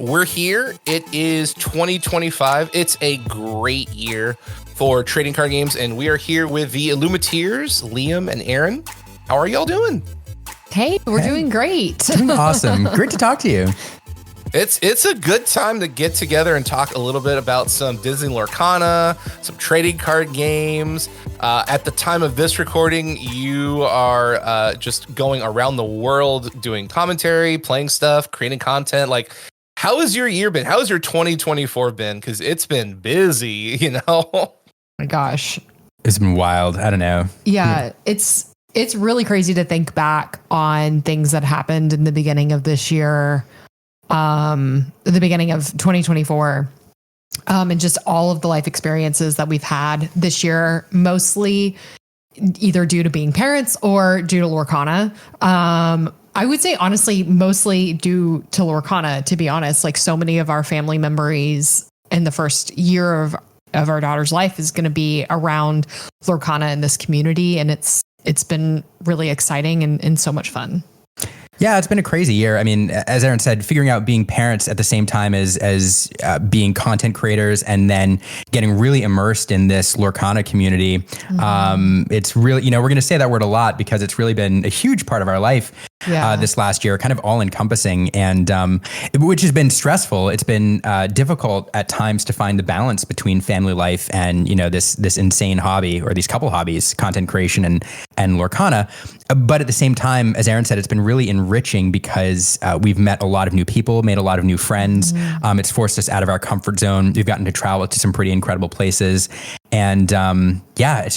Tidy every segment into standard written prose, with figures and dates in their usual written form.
we're here. It is 2025. It's a great year for trading card games, and we are here with the Illumiteers, Liam and Aaron. How are y'all doing? Hey, we're doing great. Doing awesome. Great to talk to you. It's a good time to get together and talk a little bit about some Disney Lorcana, some trading card games. At the time of this recording, you are just going around the world doing commentary, playing stuff, creating content. Like, how has your year been? How has your 2024 been? Because it's been busy, you know? Oh my gosh. It's been wild. I don't know. Yeah, it's really crazy to think back on things that happened in the beginning of this year. The beginning of 2024, and just all of the life experiences that we've had this year, mostly either due to being parents or due to Lorcana. I would say, honestly, mostly due to Lorcana, to be honest. Like, so many of our family memories in the first year of our daughter's life is going to be around Lorcana in this community. And it's been really exciting and so much fun. Yeah, it's been a crazy year. I mean, as Aaron said, figuring out being parents at the same time as being content creators and then getting really immersed in this Lorcana community. Mm-hmm. It's really, we're going to say that word a lot because it's really been a huge part of our life this last year, kind of all encompassing, and which has been stressful. It's been difficult at times to find the balance between family life and, this insane hobby, or these couple hobbies, content creation and Lorcana. But at the same time, as Aaron said, it's been really enriching because we've met a lot of new people, made a lot of new friends. Mm-hmm. It's forced us out of our comfort zone. We've gotten to travel to some pretty incredible places. And it's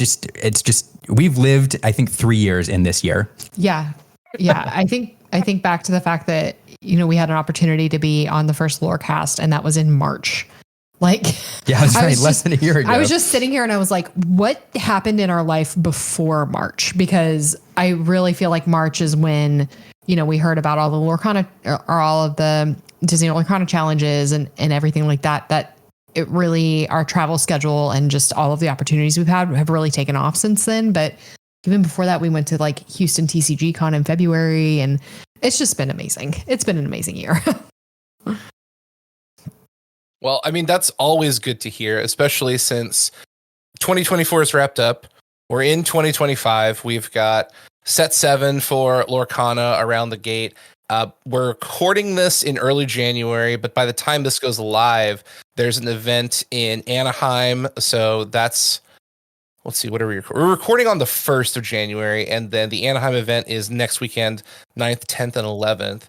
just we've lived, I think, 3 years in this year. Yeah. Yeah. I think back to the fact that, we had an opportunity to be on the first Lorecast, and that was in March. That's right. Less than a year ago. I was just sitting here and I was like, what happened in our life before March? Because I really feel like March is when, we heard about all the Lorcana or all of the Disney Lorcana challenges and everything like that it really, our travel schedule and just all of the opportunities we've had have really taken off since then. But even before that, we went to Houston TCG Con in February, and it's just been amazing. It's been an amazing year. Well, I mean, that's always good to hear, especially since 2024 is wrapped up. We're in 2025. We've got set 7 for Lorcana around the gate. We're recording this in early January, but by the time this goes live, there's an event in Anaheim. So that's, let's see, what are we recording? We're recording on the 1st of January, and then the Anaheim event is next weekend, 9th, 10th, and 11th.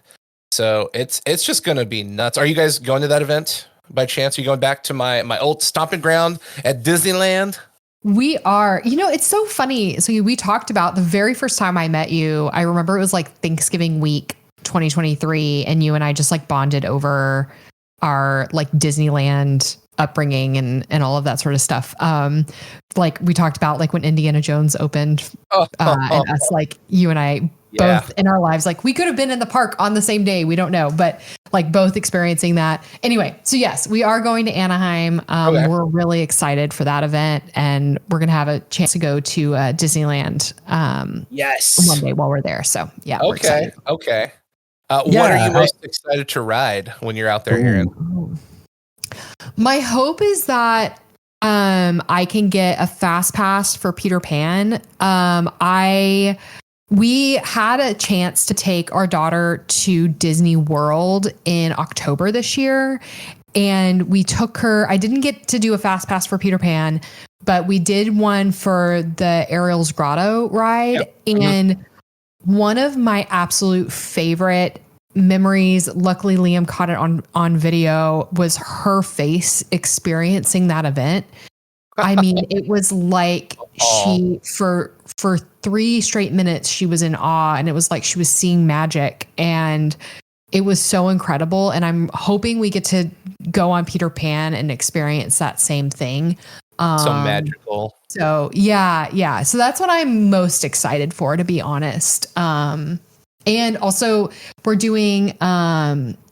So it's just going to be nuts. Are you guys going to that event? By chance, are you going back to my old stomping ground at Disneyland? We are. It's so funny. So we talked about the very first time I met you. I remember it was Thanksgiving week 2023, and you and I just bonded over our Disneyland upbringing and all of that sort of stuff. We talked about when Indiana Jones opened, and us you and I both in our lives, we could have been in the park on the same day. We don't know, but both experiencing that. Anyway, so yes, we are going to Anaheim. Okay. We're really excited for that event, and we're going to have a chance to go to Disneyland. One day while we're there. So yeah. We're excited. Okay. What are you most excited to ride when you're out there, Aaron? My hope is that I can get a fast pass for Peter Pan. We had a chance to take our daughter to Disney World in October this year, and we took her. I didn't get to do a fast pass for Peter Pan, but we did one for the Ariel's Grotto ride. Yep. And one of my absolute favorite memories, luckily Liam caught it on video, was her face experiencing that event. I mean, it was she for 3 straight minutes, she was in awe, and it was she was seeing magic, and it was so incredible. And I'm hoping we get to go on Peter Pan and experience that same thing. So magical. So yeah. So that's what I'm most excited for, to be honest. And also we're doing,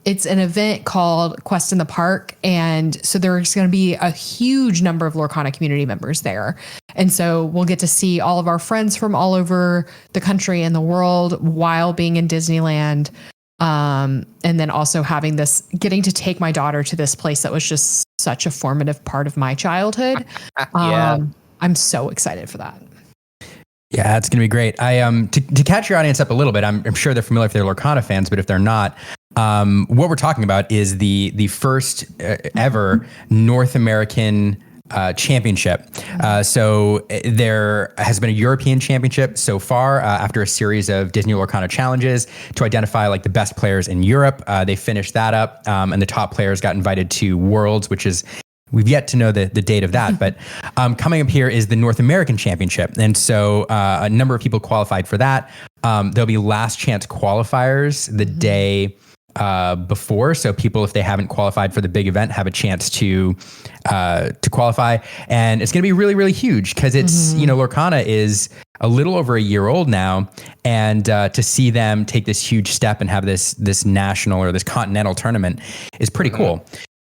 it's an event called Quest in the Park. And so there's going to be a huge number of Lorcana community members there. And so we'll get to see all of our friends from all over the country and the world while being in Disneyland. And then also getting to take my daughter to this place that was just such a formative part of my childhood. I'm so excited for that. Yeah, it's going to be great. To catch your audience up a little bit, I'm sure they're familiar if they're Lorcana fans, but if they're not, what we're talking about is the first ever North American championship. So there has been a European championship so far after a series of Disney Lorcana challenges to identify like the best players in Europe. They finished that up, and the top players got invited to Worlds, which is we've yet to know the date of that, but coming up here is the North American Championship. And so a number of people qualified for that. There'll be last chance qualifiers the day before. So people, if they haven't qualified for the big event, have a chance to qualify. And it's going to be really, really huge because it's, Lorcana is a little over a year old now. And to see them take this huge step and have this national or this continental tournament is pretty cool.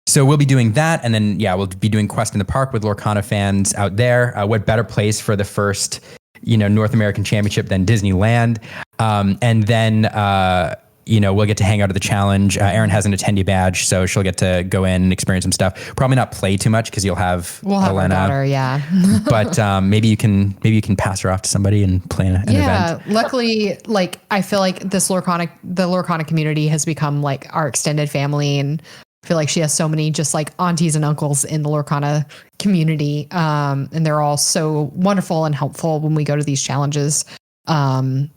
So we'll be doing that. And then, we'll be doing Quest in the Park with Lorcana fans out there. What better place for the first, North American Championship than Disneyland? And then, we'll get to hang out at the challenge. Erin has an attendee badge, so she'll get to go in and experience some stuff. Probably not play too much because we'll have our daughter, but maybe you can pass her off to somebody and play an event. Luckily, I feel like the Lorcana community has become like our extended family, and I feel like she has so many just like aunties and uncles in the Lorcana community. And they're all so wonderful and helpful when we go to these challenges. While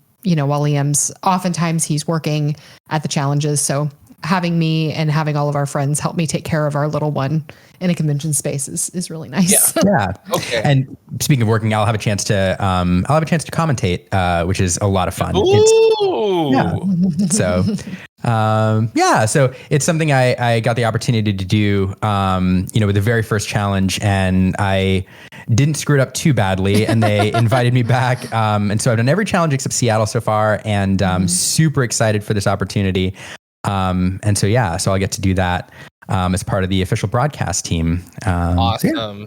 oftentimes he's working at the challenges. So having me and having all of our friends help me take care of our little one in a convention space is really nice. Yeah. Okay. And speaking of working, I'll have a chance to commentate, which is a lot of fun. So it's something I got the opportunity to do, with the very first challenge, and I didn't screw it up too badly, and they invited me back. And so I've done every challenge except Seattle so far, and super excited for this opportunity. So I'll get to do that as part of the official broadcast team. Awesome.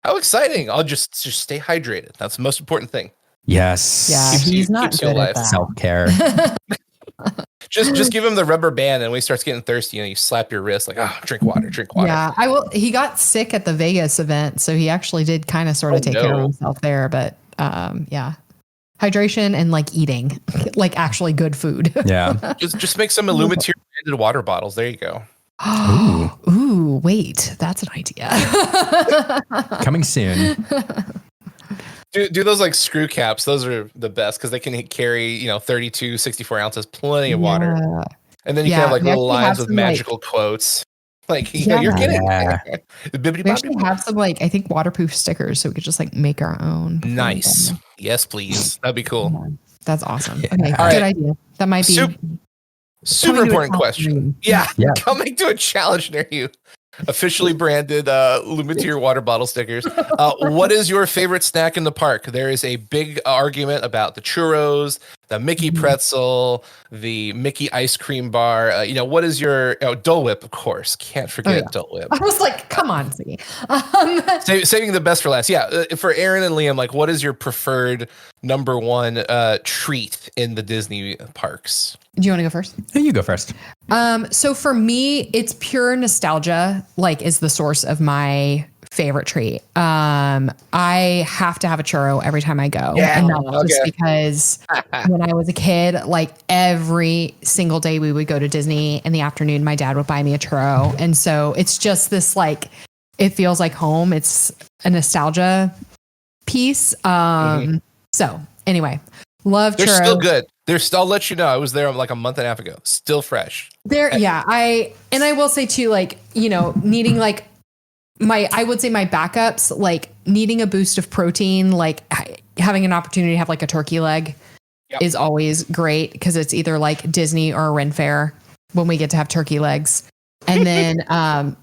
How exciting. I'll just stay hydrated. That's the most important thing. Yes. Yeah, he's not good at that. Self-care. Just give him the rubber band, and when he starts getting thirsty, you slap your wrist like, drink water. Yeah, I will. He got sick at the Vegas event, so he actually did kind of sort of take care of himself there. But hydration and like eating, like actually good food. Yeah, just make some Illumiteers branded water bottles. There you go. Ooh, wait, that's an idea. Coming soon. Do those like screw caps. Those are the best because they can carry, 32, 64 ounces, plenty of water. And then you can have like little lines with magical quotes. Like, you're getting there. We actually have some I think waterproof stickers, so we could just make our own. Nice. Yes, please. That'd be cool. Yeah, that's awesome. Yeah. Okay, good idea. That might be super important question. Yeah. Coming to a challenge near you. Officially branded Illumiteer water bottle stickers. What is your favorite snack in the park? There is a big argument about the churros, the Mickey pretzel, the Mickey ice cream bar. What is your Dole Whip? Of course, can't forget Dole Whip. I was like, come on, see. Saving the best for last. Yeah, for Aaron and Liam, what is your preferred number one treat in the Disney parks? Do you want to go first? You go first. So for me, it's pure nostalgia, is the source of my favorite treat. I have to have a churro every time I go. Yeah, and not just because when I was a kid, every single day we would go to Disney in the afternoon, my dad would buy me a churro. And so it's just this, it feels like home. It's a nostalgia piece. So anyway, love churros. They're still good. I'll let you know. I was there a month and a half ago. Still fresh. I will say too, needing I would say my backups, needing a boost of protein, having an opportunity to have a turkey leg is always great because it's either Disney or a Ren Fair when we get to have turkey legs. And then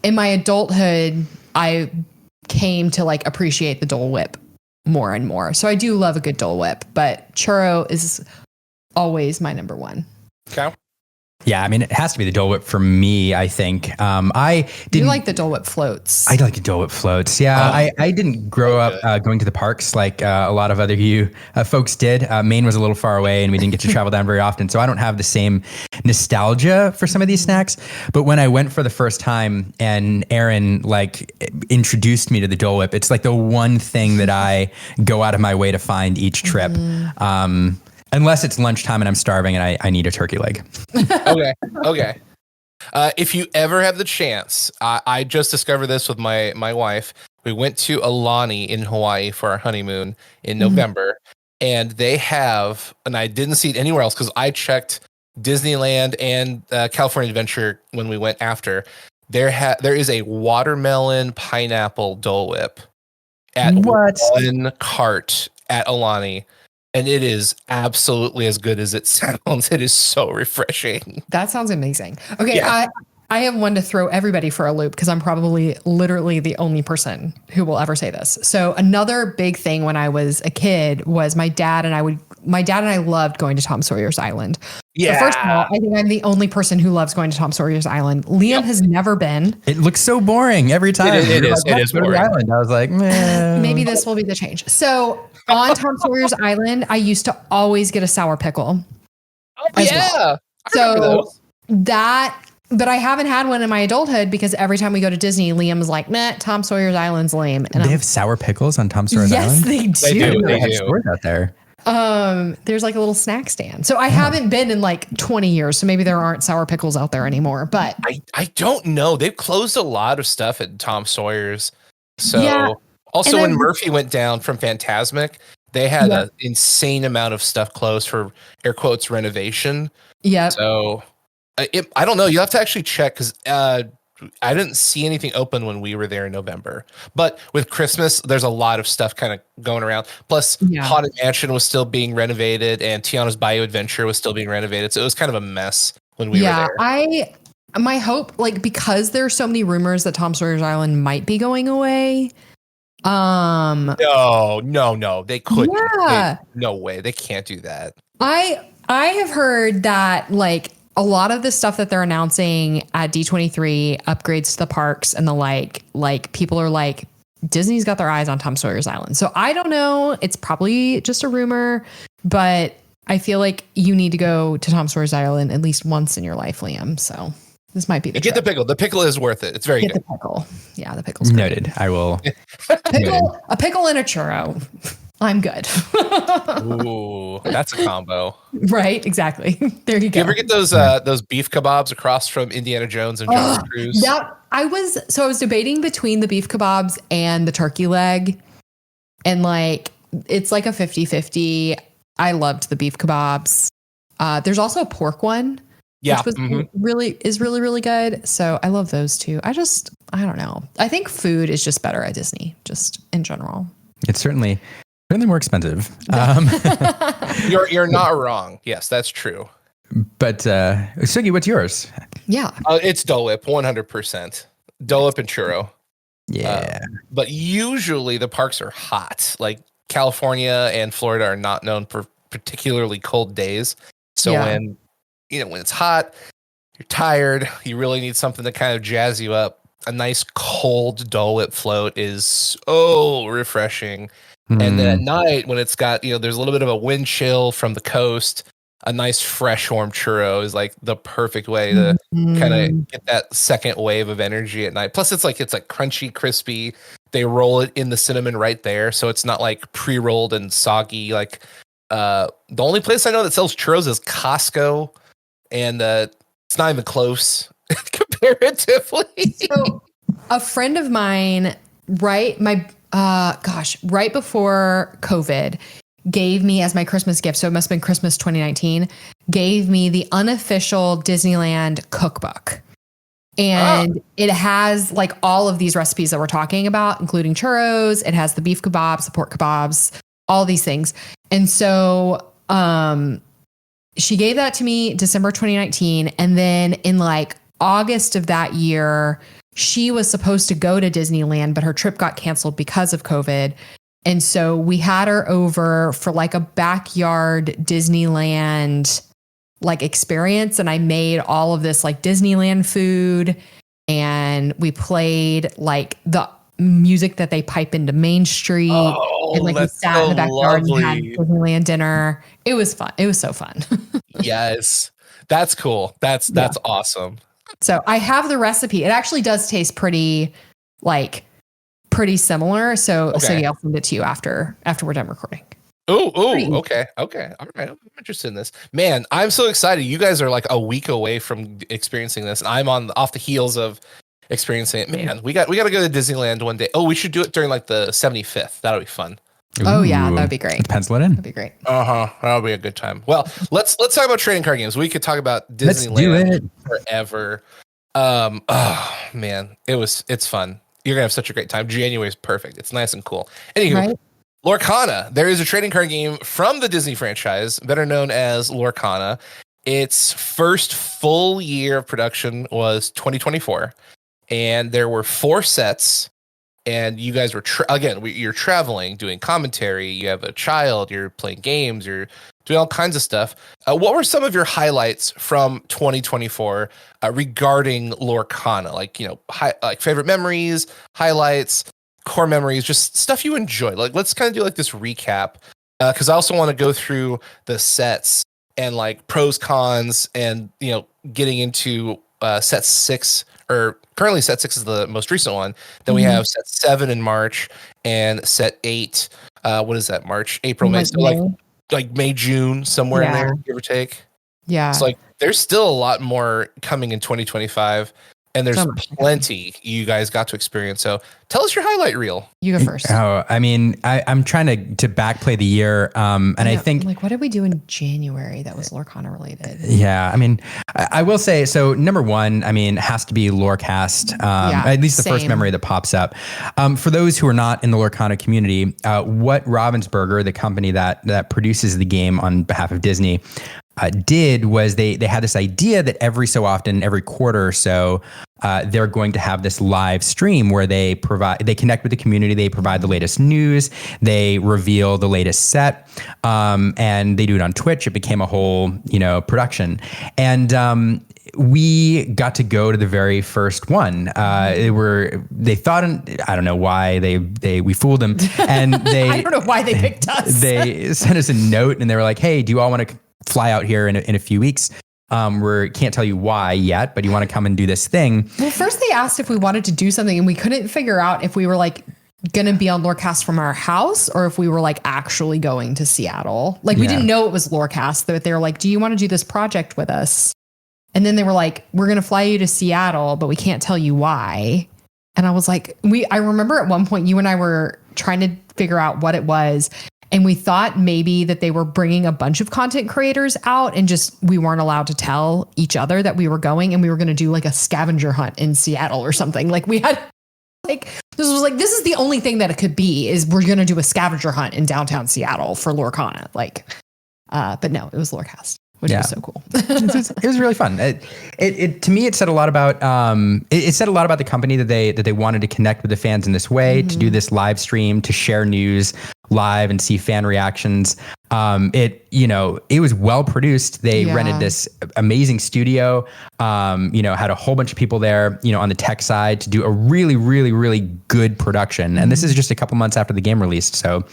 in my adulthood, I came to appreciate the Dole Whip more and more. So I do love a good Dole Whip, but churro is always my number one. Okay. Yeah, I mean, it has to be the Dole Whip for me, I think. I didn't You like the Dole Whip floats. I like the Dole Whip floats. Yeah, I didn't grow up going to the parks like a lot of other folks did. Maine was a little far away and we didn't get to travel down very often. So I don't have the same nostalgia for some of these snacks. But when I went for the first time and Aaron like introduced me to the Dole Whip, it's like the one thing that I go out of my way to find each trip. Unless it's lunchtime and I'm starving and I need a turkey leg. Okay. If you ever have the chance, I just discovered this with my wife. We went to Alani in Hawaii for our honeymoon in November, and they have, and I didn't see it anywhere else because I checked Disneyland and California Adventure when we went after. There is a watermelon pineapple Dole Whip at one cart at Alani. And it is absolutely as good as it sounds. It is so refreshing. That sounds amazing. Okay, yeah. I have one to throw everybody for a loop because I'm probably literally the only person who will ever say this. So another big thing when I was a kid was my dad and I loved going to Tom Sawyer's Island. Yeah. So first of all, I think I'm the only person who loves going to Tom Sawyer's Island. Liam has never been. It looks so boring every time. It is boring. I was like, man. Maybe this will be the change. So on Tom Sawyer's Island, I used to always get a sour pickle. Oh, yeah. Well. But I haven't had one in my adulthood because every time we go to Disney, Liam is like, "Meh, Tom Sawyer's Island's lame." And they have sour pickles on Tom Sawyer's Island? Yes, they do. They have stores out there. There's like a little snack stand. So I haven't been in like 20 years. So maybe there aren't sour pickles out there anymore. But I don't know. They've closed a lot of stuff at Tom Sawyer's. So also when Murphy went down from Fantasmic, they had an insane amount of stuff closed for air quotes renovation. Yeah. So I don't know. You have to actually check because I didn't see anything open when we were there in November. But with Christmas, there's a lot of stuff kind of going around. Plus, Haunted Mansion was still being renovated, and Tiana's Bayou Adventure was still being renovated. So it was kind of a mess when we were there. My hope, like, because there's so many rumors that Tom Sawyer's Island might be going away. No, they couldn't. Yeah. No way, they can't do that. I have heard that like a lot of the stuff that they're announcing at D23 upgrades to the parks and the like people are like, Disney's got their eyes on Tom Sawyer's Island. So I don't know. It's probably just a rumor, but I feel like you need to go to Tom Sawyer's Island at least once in your life, Liam. So this might be the Get the pickle. The pickle is worth it. It's very good. The pickle. Yeah, the pickle's noted. Great. I will. A pickle and a churro. I'm good. Ooh, that's a combo. Right, exactly. There you go. You ever get those beef kebabs across from Indiana Jones and John Cruise? I was debating between the beef kebabs and the turkey leg. And like it's like a 50-50. I loved the beef kebabs. There's also a pork one. Yeah. Which was really good. So I love those too. I don't know. I think food is just better at Disney, just in general. It's certainly more expensive. You're not wrong. Yes, that's true. But Sugi, what's yours? Yeah. It's Dole Whip, 100%. Dole Whip and churro. Yeah. But usually the parks are hot. Like California and Florida are not known for particularly cold days. So when it's hot, you're tired, you really need something to kind of jazz you up. A nice cold Dole Whip float is so refreshing. And then at night when it's got, there's a little bit of a wind chill from the coast, a nice fresh warm churro is like the perfect way to kind of get that second wave of energy at night. Plus it's like crunchy, crispy. They roll it in the cinnamon right there. So it's not like pre-rolled and soggy. Like the only place I know that sells churros is Costco. And it's not even close comparatively. So a friend of mine, right before COVID, gave me as my Christmas gift, so it must have been Christmas 2019, gave me the unofficial Disneyland cookbook. And it has like all of these recipes that we're talking about, including churros. It has the beef kebabs, the pork kebabs, all these things. And so she gave that to me December 2019. And then in like August of that year, she was supposed to go to Disneyland, but her trip got canceled because of COVID. And so we had her over for like a backyard Disneyland like experience, and I made all of this like Disneyland food, and we played like the music that they pipe into Main Street, and like we sat in the backyard and had Disneyland dinner. It was fun. It was so fun. Yes, that's cool. That's awesome. So I have the recipe. It actually does taste pretty similar. So yeah, I'll send it to you after we're done recording. Okay. All right. I'm interested in this. Man, I'm so excited. You guys are like a week away from experiencing this, and I'm off the heels of experiencing it. Man, we got to go to Disneyland one day. Oh, we should do it during like the 75th. That'll be fun. Oh yeah, that'd be great. Let's pencil it in. That'd be great. That'll be a good time. Well, let's talk about trading card games. We could talk about Disneyland forever. Oh man, it's fun. You're gonna have such a great time. January is perfect. It's nice and cool. Anywho, right? Lorcana. There is a trading card game from the Disney franchise, better known as Lorcana. Its first full year of production was 2024, and there were 4 sets. And you guys were you're traveling, doing commentary. You have a child. You're playing games. You're doing all kinds of stuff. What were some of your highlights from 2024 regarding Lorcana? Like, like favorite memories, highlights, core memories, just stuff you enjoyed. Like, let's kind of do like this recap, because I also want to go through the sets and like pros, cons, and getting into set 6, or currently set 6 is the most recent one. Then we have set 7 in March and set 8. What is that? March, April, May. So like May, June, somewhere in there, give or take. Yeah. So like there's still a lot more coming in 2025. And there's plenty you guys got to experience. So tell us your highlight reel. You go first. Oh, I mean, I'm trying to backplay the year. I think like, what did we do in January that was Lorcana related? Yeah. I mean, I will say, so number one, I mean, has to be Lorecast. At least the first memory that pops up. For those who are not in the Lorcana community, what Ravensburger, the company that produces the game on behalf of Disney, did was they had this idea that every so often, every quarter or so, they're going to have this live stream where they connect with the community, they provide the latest news, they reveal the latest set, and they do it on Twitch. It became a whole, production. And we got to go to the very first one. They thought, I don't know why we fooled them, and I don't know why they picked us. They sent us a note and they were like, "Hey, do you all want to fly out here in a few weeks? We can't tell you why yet, but you want to come and do this thing." Well, first they asked if we wanted to do something, and we couldn't figure out if we were like going to be on Lorecast from our house or if we were like actually going to Seattle. Like we didn't know it was Lorecast, but they were like, "Do you want to do this project with us?" And then they were like, "We're going to fly you to Seattle, but we can't tell you why." And I was like, I remember at one point you and I were trying to figure out what it was. And we thought maybe that they were bringing a bunch of content creators out, and just we weren't allowed to tell each other that we were going, and we were going to do like a scavenger hunt in Seattle or something. Like we had this is the only thing that it could be, is we're going to do a scavenger hunt in downtown Seattle for Lorcana. But no, it was Lorecast, which was so cool. It was really fun. It to me, it said a lot about it said a lot about the company that they wanted to connect with the fans in this way, to do this live stream, to share news live and see fan reactions. It was well produced. They rented this amazing studio, had a whole bunch of people there, on the tech side to do a really, really, really good production. And this is just a couple months after the game released. So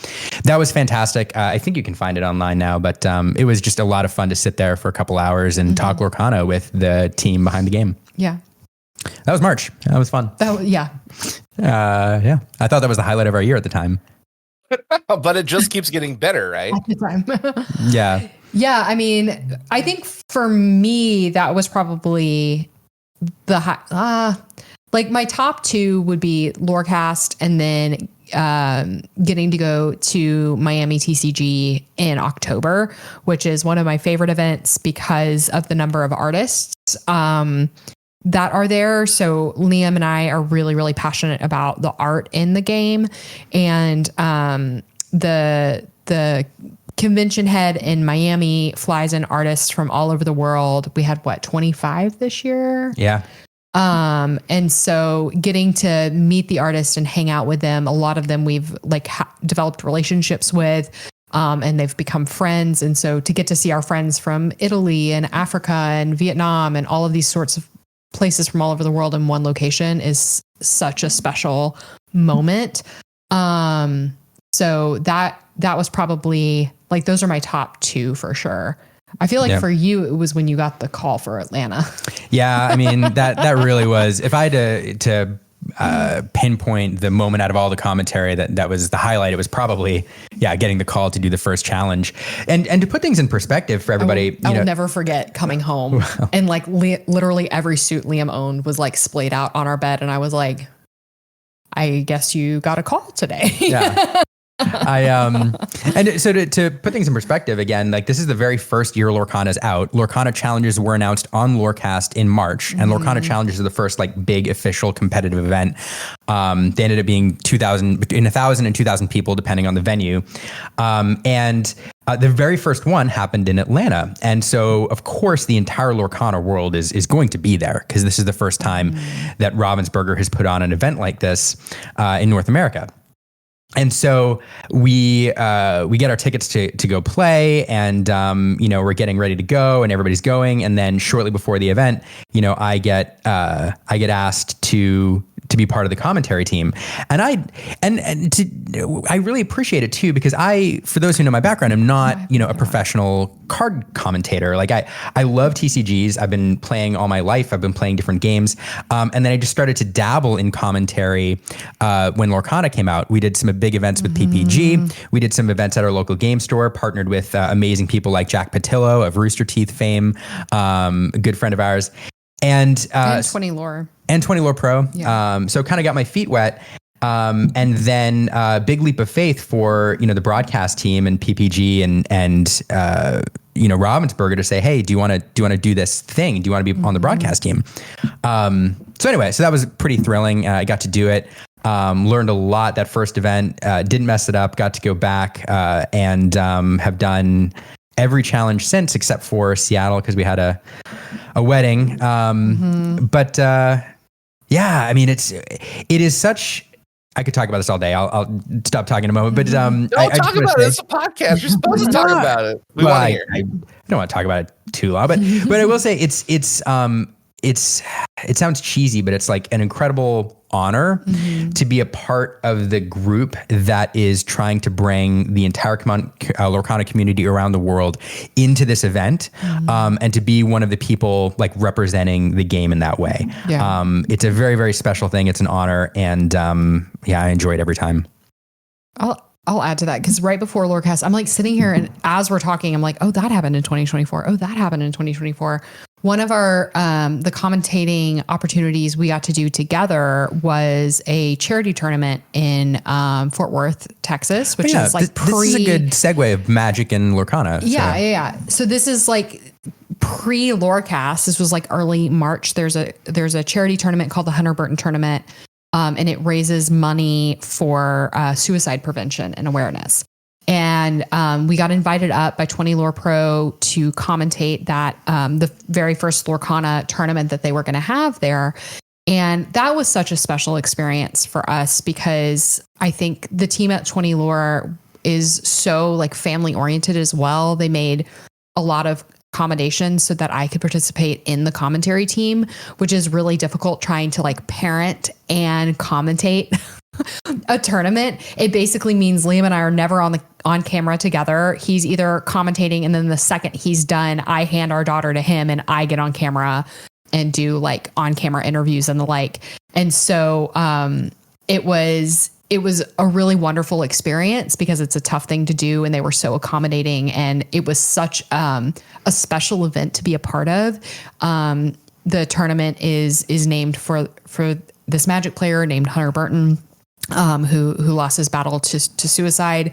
that was fantastic. I think you can find it online now, but it was just a lot of fun to sit there for a couple hours and talk Lorcana with the team behind the game. Yeah. That was March. That was fun. I thought that was the highlight of our year at the time. But it just keeps getting better, right? At the time. Yeah. Yeah. I mean, I think for me, that was probably the high, like my top 2 would be Lorecast, and then getting to go to Miami TCG in October, which is one of my favorite events because of the number of artists that are there. So Liam and I are really, really passionate about the art in the game, and the convention head in Miami flies in artists from all over the world. We had 25 this year. Yeah. And so getting to meet the artists and hang out with them, a lot of them we've developed relationships with. and they've become friends. And so to get to see our friends from Italy and Africa and Vietnam and all of these sorts of places from all over the world in one location is such a special moment. So that was probably like, those are my top two for sure. I feel like for you, it was when you got the call for Atlanta. Yeah. I mean, that really was, if I had to pinpoint the moment out of all the commentary that was the highlight, it was probably, getting the call to do the first challenge. And to put things in perspective for everybody, I will never forget coming home and like literally every suit Liam owned was like splayed out on our bed. And I was like, I guess you got a call today. Yeah. And so to put things in perspective again, like this is the very first year Lorcana's out. Lorcana challenges were announced on Lorecast in March, and Lorcana challenges are the first like big official competitive event. They ended up being 1,000 and 2,000 people, depending on the venue. The very first one happened in Atlanta. And so, of course, the entire Lorcana world is going to be there because this is the first time that Ravensburger has put on an event like this in North America. And so we get our tickets to go play, and we're getting ready to go, and everybody's going. And then shortly before the event, I get asked to be part of the commentary team, and I really appreciate it too, because for those who know my background, I'm not a professional card commentator. Like I love TCGs. I've been playing all my life. I've been playing different games, and then I just started to dabble in commentary when Lorcana came out. We did some big events with PPG. We did some events at our local game store, partnered with amazing people like Jack Patillo of Rooster Teeth fame, a good friend of ours. And 20 Lore. And 20 Lore Pro. Yeah. So kind of got my feet wet. And then big leap of faith for, the broadcast team and PPG and Ravensburger to say, hey, do you want to do this thing? Do you want to be on the broadcast team? So anyway, so that was pretty thrilling. I got to do it. Learned a lot that first event, didn't mess it up, got to go back and have done every challenge since, except for Seattle, because we had a wedding. But I mean, it is such. I could talk about this all day. I'll stop talking in a moment. But don't talk about it. It's a podcast. You're supposed to talk about it. We want to hear. I don't want to talk about it too long, but I will say it sounds cheesy, but it's like an incredible honor to be a part of the group that is trying to bring the entire Lorcana community around the world into this event, and to be one of the people like representing the game in that way. Yeah. It's a very, very special thing. It's an honor, and I enjoy it every time. I'll add to that, because right before Lorecast, I'm like sitting here, and as we're talking, I'm like, oh, that happened in 2024. Oh, that happened in 2024. One of our the commentating opportunities we got to do together was a charity tournament in Fort Worth, Texas, which is like this is a good segue of Magic and Lorcana. Yeah. So this is like pre-Lorecast. This was like early March. There's a charity tournament called the Hunter Burton Tournament. And it raises money for suicide prevention and awareness. And we got invited up by 20 Lore Pro to commentate that the very first Lorcana tournament that they were going to have there. And that was such a special experience for us, because I think the team at 20 Lore is so like family oriented as well. They made a lot of accommodations so that I could participate in the commentary team, which is really difficult trying to like parent and commentate a tournament. It basically means Liam and I are never on camera together. He's either commentating, and then the second he's done, I hand our daughter to him and I get on camera and do like on camera interviews and the like. And so it was a really wonderful experience, because it's a tough thing to do, and they were so accommodating, and it was such a special event to be a part of. The tournament is named for this Magic player named Hunter Burton, who lost his battle to suicide,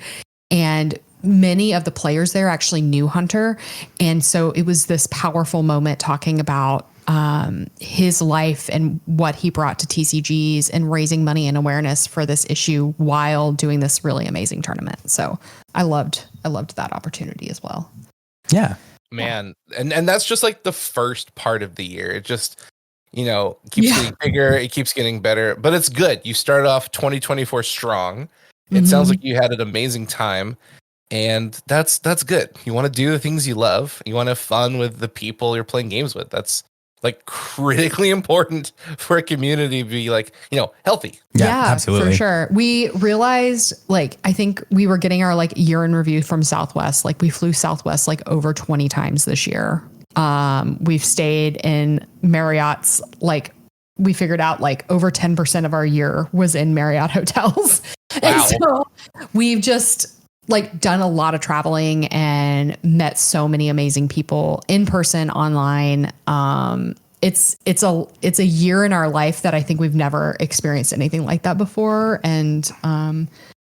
and many of the players there actually knew Hunter, and so it was this powerful moment talking about his life and what he brought to TCGs and raising money and awareness for this issue while doing this really amazing tournament. So I loved that opportunity as well. Yeah, man. And that's just like the first part of the year. It just, keeps getting bigger. It keeps getting better, but it's good. You started off 2024 strong. It sounds like you had an amazing time. And that's good. You want to do the things you love. You want to have fun with the people you're playing games with. That's like critically important for a community to be like, healthy. Yeah, absolutely. For sure. We realized, like, I think we were getting our like year in review from Southwest. Like we flew Southwest like over 20 times this year. We've stayed in Marriott's, like we figured out like over 10% of our year was in Marriott hotels. Wow. And so we've just like done a lot of traveling and met so many amazing people in person, online. It's a year in our life that I think we've never experienced anything like that before. And,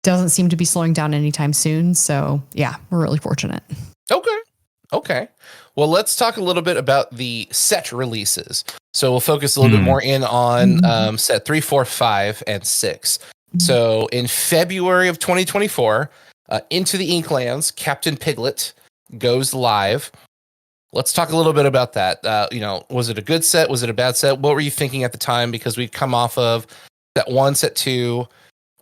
doesn't seem to be slowing down anytime soon. So yeah, we're really fortunate. Okay. Well, let's talk a little bit about the set releases. So we'll focus a little bit more in on set 3, 4, 5, and 6. So in February of 2024, Into the Inklands, Captain Piglet goes live. Let's talk a little bit about that. Was it a good set? Was it a bad set? What were you thinking at the time? Because we've come off of set 1, set 2.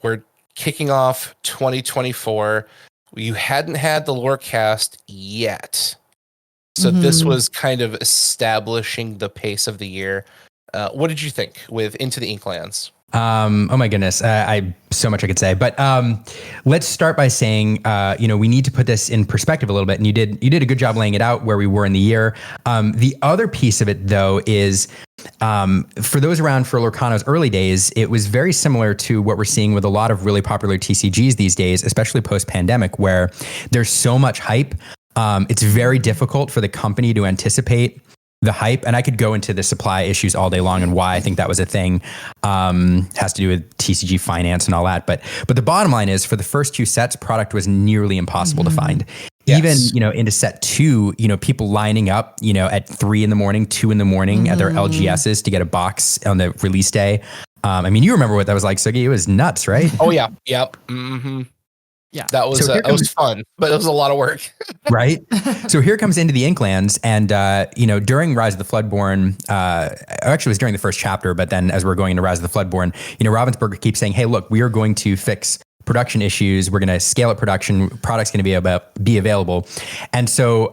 We're kicking off 2024. You hadn't had the Lorecast yet. So this was kind of establishing the pace of the year. What did you think with Into the Inklands? Oh my goodness. I so much I could say, but let's start by saying, we need to put this in perspective a little bit. And you did a good job laying it out where we were in the year. The other piece of it though is, for those around for Lorcana's early days, it was very similar to what we're seeing with a lot of really popular TCGs these days, especially post-pandemic, where there's so much hype. It's very difficult for the company to anticipate the hype. And I could go into the supply issues all day long and why I think that was a thing. Has to do with TCG finance and all that. But the bottom line is, for the first 2 sets, product was nearly impossible to find. Yes. Even, into set 2, people lining up, at 3 a.m, 2 a.m at their LGSs to get a box on the release day. You remember what that was like, Sugi? It was nuts, right? Oh yeah. Yep. Mm-hmm. Yeah, that was was fun, but it was a lot of work. Right? So here comes Into the Inklands, and during Rise of the Floodborn, actually it was during the first chapter, but then as we're going into Rise of the Floodborn, Ravensburger keeps saying, "Hey, look, we are going to fix production issues. We're going to scale up production. Product's going to be available." And so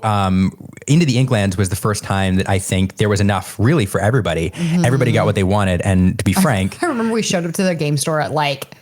Into the Inklands was the first time that I think there was enough really for everybody. Everybody got what they wanted, and to be frank, I remember we showed up to the game store at like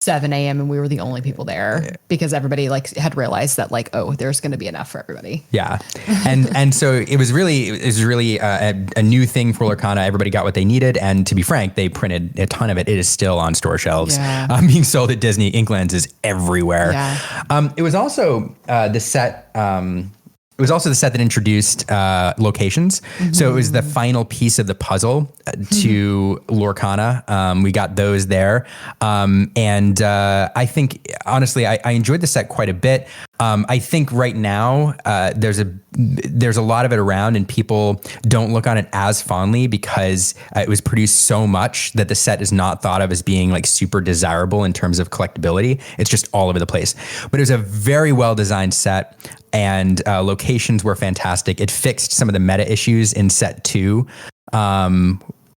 7 a.m. and we were the only people there because everybody like had realized that like, oh, there's going to be enough for everybody. Yeah. And so it was really a new thing for Lorcana. Everybody got what they needed. And to be frank, they printed a ton of it. It is still on store shelves. Being sold at Disney. Inklands is everywhere. Yeah. It was also the set. It was also the set that introduced locations. So it was the final piece of the puzzle to Lorcana. We got those there. And I think, honestly, I enjoyed the set quite a bit. I think right now there's a lot of it around, and people don't look on it as fondly because it was produced so much that the set is not thought of as being like super desirable in terms of collectability. It's just all over the place. But it was a very well designed set, and locations were fantastic. It fixed some of the meta issues in set 2. I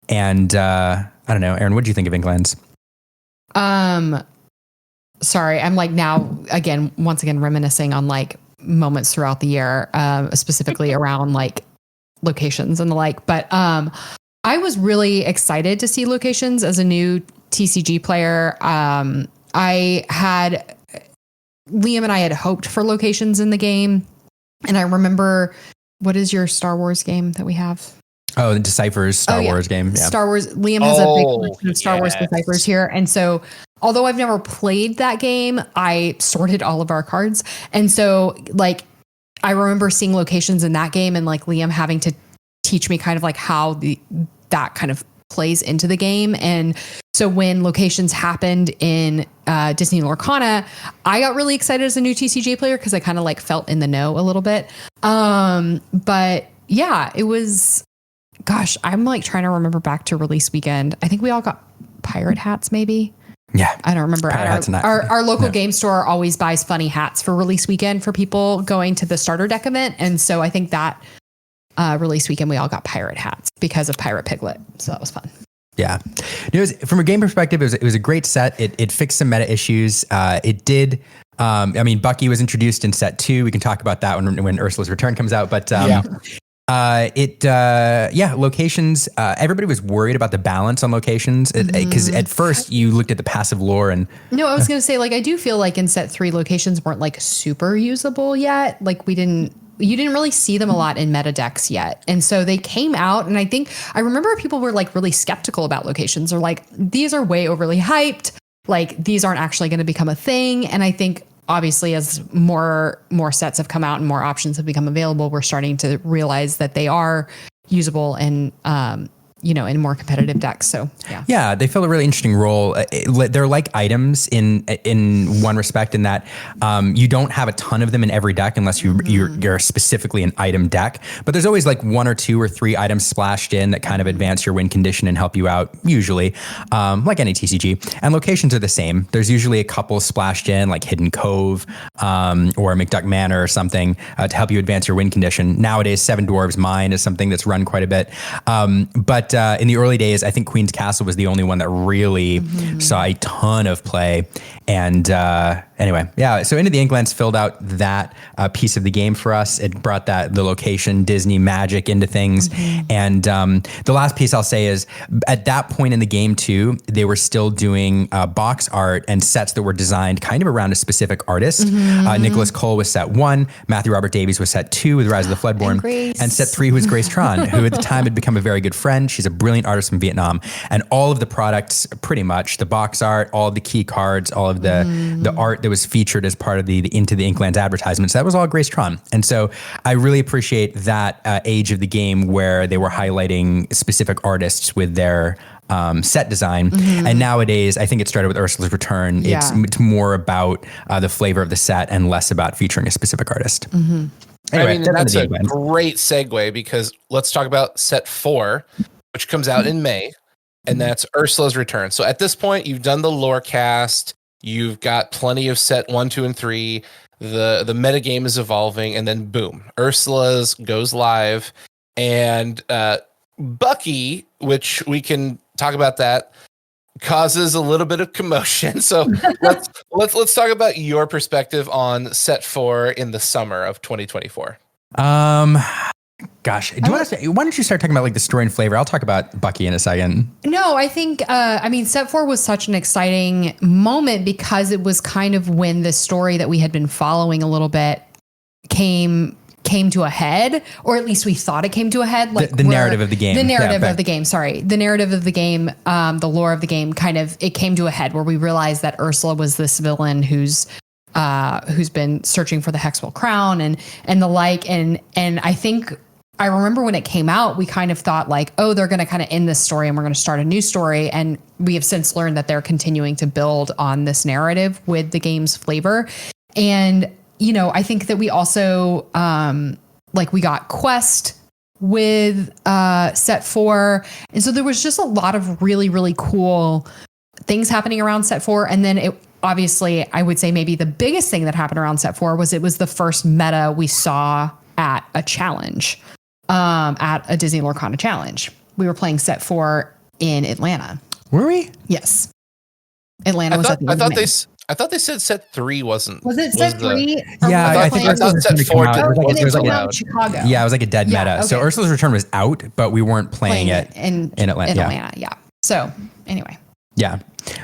don't know, Aaron, what do you think of Inklands? Sorry, I'm like once again reminiscing on like moments throughout the year, specifically around like locations and the like. But I was really excited to see locations as a new TCG player. Liam and I had hoped for locations in the game. And I remember, what is your Star Wars game that we have? Oh, the Deciphers Star Wars game. Yeah. Star Wars. Liam has a big collection of Star Wars Deciphers here. And so, although I've never played that game, I sorted all of our cards. And so, like, I remember seeing locations in that game and like Liam having to teach me kind of like how that kind of plays into the game. And so when locations happened in Disney Lorcana, I got really excited as a new TCG player because I kind of like felt in the know a little bit. But yeah, it was, gosh, I'm like trying to remember back to release weekend. I think we all got pirate hats maybe. Yeah. I don't remember. Our local game store always buys funny hats for release weekend for people going to the starter deck event. And so I think that release weekend, we all got pirate hats because of Pirate Piglet. So that was fun. Yeah. From a game perspective, it was a great set. It fixed some meta issues. It did. Bucky was introduced in set 2. We can talk about that when Ursula's Return comes out. But locations. Everybody was worried about the balance on locations because at first you looked at the passive lore and. No, I was going to say, like, I do feel like in set 3 locations weren't like super usable yet. Like you didn't really see them a lot in meta decks yet. And so they came out, and I remember people were like really skeptical about locations, or like, these are way overly hyped. Like, these aren't actually going to become a thing. And I think obviously as more sets have come out and more options have become available, we're starting to realize that they are usable and, in more competitive decks. So yeah, they fill a really interesting role. They're like items in one respect, in that you don't have a ton of them in every deck unless you're specifically an item deck. But there's always like 1 or 2 or 3 items splashed in that kind of advance your win condition and help you out. Usually, like any TCG. And locations are the same. There's usually a couple splashed in, like Hidden Cove or McDuck Manor or something to help you advance your win condition. Nowadays, Seven Dwarves Mine is something that's run quite a bit, but in the early days, I think Queen's Castle was the only one that really saw a ton of play. And anyway, so Into the Inklands filled out that piece of the game for us. It brought the location, Disney magic into things. And the last piece I'll say is, at that point in the game too, they were still doing box art and sets that were designed kind of around a specific artist. Nicholas Cole was set 1, Matthew Robert Davies was set 2 with Rise of the Floodborn, and set 3 was Grace Tron, who at the time had become a very good friend. She's a brilliant artist from Vietnam, and all of the products, pretty much the box art, all of the key cards, all of the art that was featured as part of the Into the Inklands advertisements, that was all Grace Tron. And so I really appreciate that age of the game where they were highlighting specific artists with their set design. And nowadays, I think it started with Ursula's Return. It's more about the flavor of the set and less about featuring a specific artist. Anyway, that's a great segue, because let's talk about set 4, which comes out in May, and that's Ursula's Return. So at this point, you've done the lore cast, you've got plenty of set 1, 2, and 3. The metagame is evolving, and then boom, Ursula's goes live, and Bucky, which we can talk about that, causes a little bit of commotion. So let's talk about your perspective on set 4 in the summer of 2024. Gosh, why don't you start talking about like the story and flavor? I'll talk about Bucky in a second. No, I think, set 4 was such an exciting moment because it was kind of when the story that we had been following a little bit came to a head, or at least we thought it came to a head. Like the narrative of the game. The narrative of the game, sorry. The narrative of the game, the lore of the game it came to a head where we realized that Ursula was this villain who's been searching for the Hexwell crown and the like. And I think I remember when it came out, we kind of thought like, oh, they're going to kind of end this story and we're going to start a new story. And we have since learned that they're continuing to build on this narrative with the game's flavor. And, I think that we also, we got Quest with set 4. And so there was just a lot of really, really cool things happening around set 4. And then obviously, I would say maybe the biggest thing that happened around set 4 was it was the first meta we saw at a challenge, at a Disney Lorcana challenge. We were playing set 4 in Atlanta. Were we? Yes. Atlanta was at the end of May. I thought they said set 3 wasn't. Was it set 3? Yeah, I thought set 4 it was like Chicago. Yeah, it was like a dead meta. Okay. So Ursula's Return was out, but we weren't playing it in Atlanta. Yeah. So anyway. Yeah.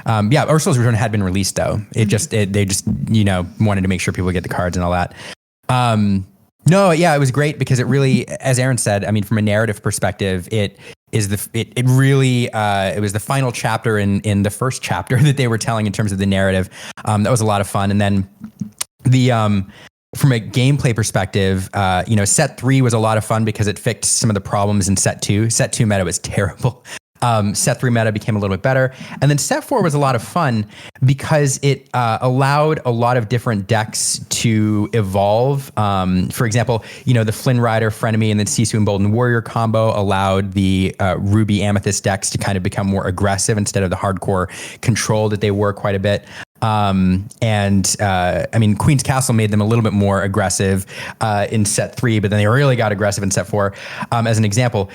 Ursula's Return had been released though. They just wanted to make sure people get the cards and all that. It was great because it really, as Aaron said, from a narrative perspective, it was the final chapter in the first chapter that they were telling in terms of the narrative. That was a lot of fun. And then from a gameplay perspective, set 3 was a lot of fun because it fixed some of the problems in set 2. Set 2 meta was terrible. Set 3 meta became a little bit better. And then set 4 was a lot of fun because it allowed a lot of different decks to evolve. For example, the Flynn Rider Frenemy and then Sisu Emboldened Warrior combo allowed the Ruby Amethyst decks to kind of become more aggressive instead of the hardcore control that they were quite a bit. Queen's Castle made them a little bit more aggressive in set 3, but then they really got aggressive in set 4. As an example,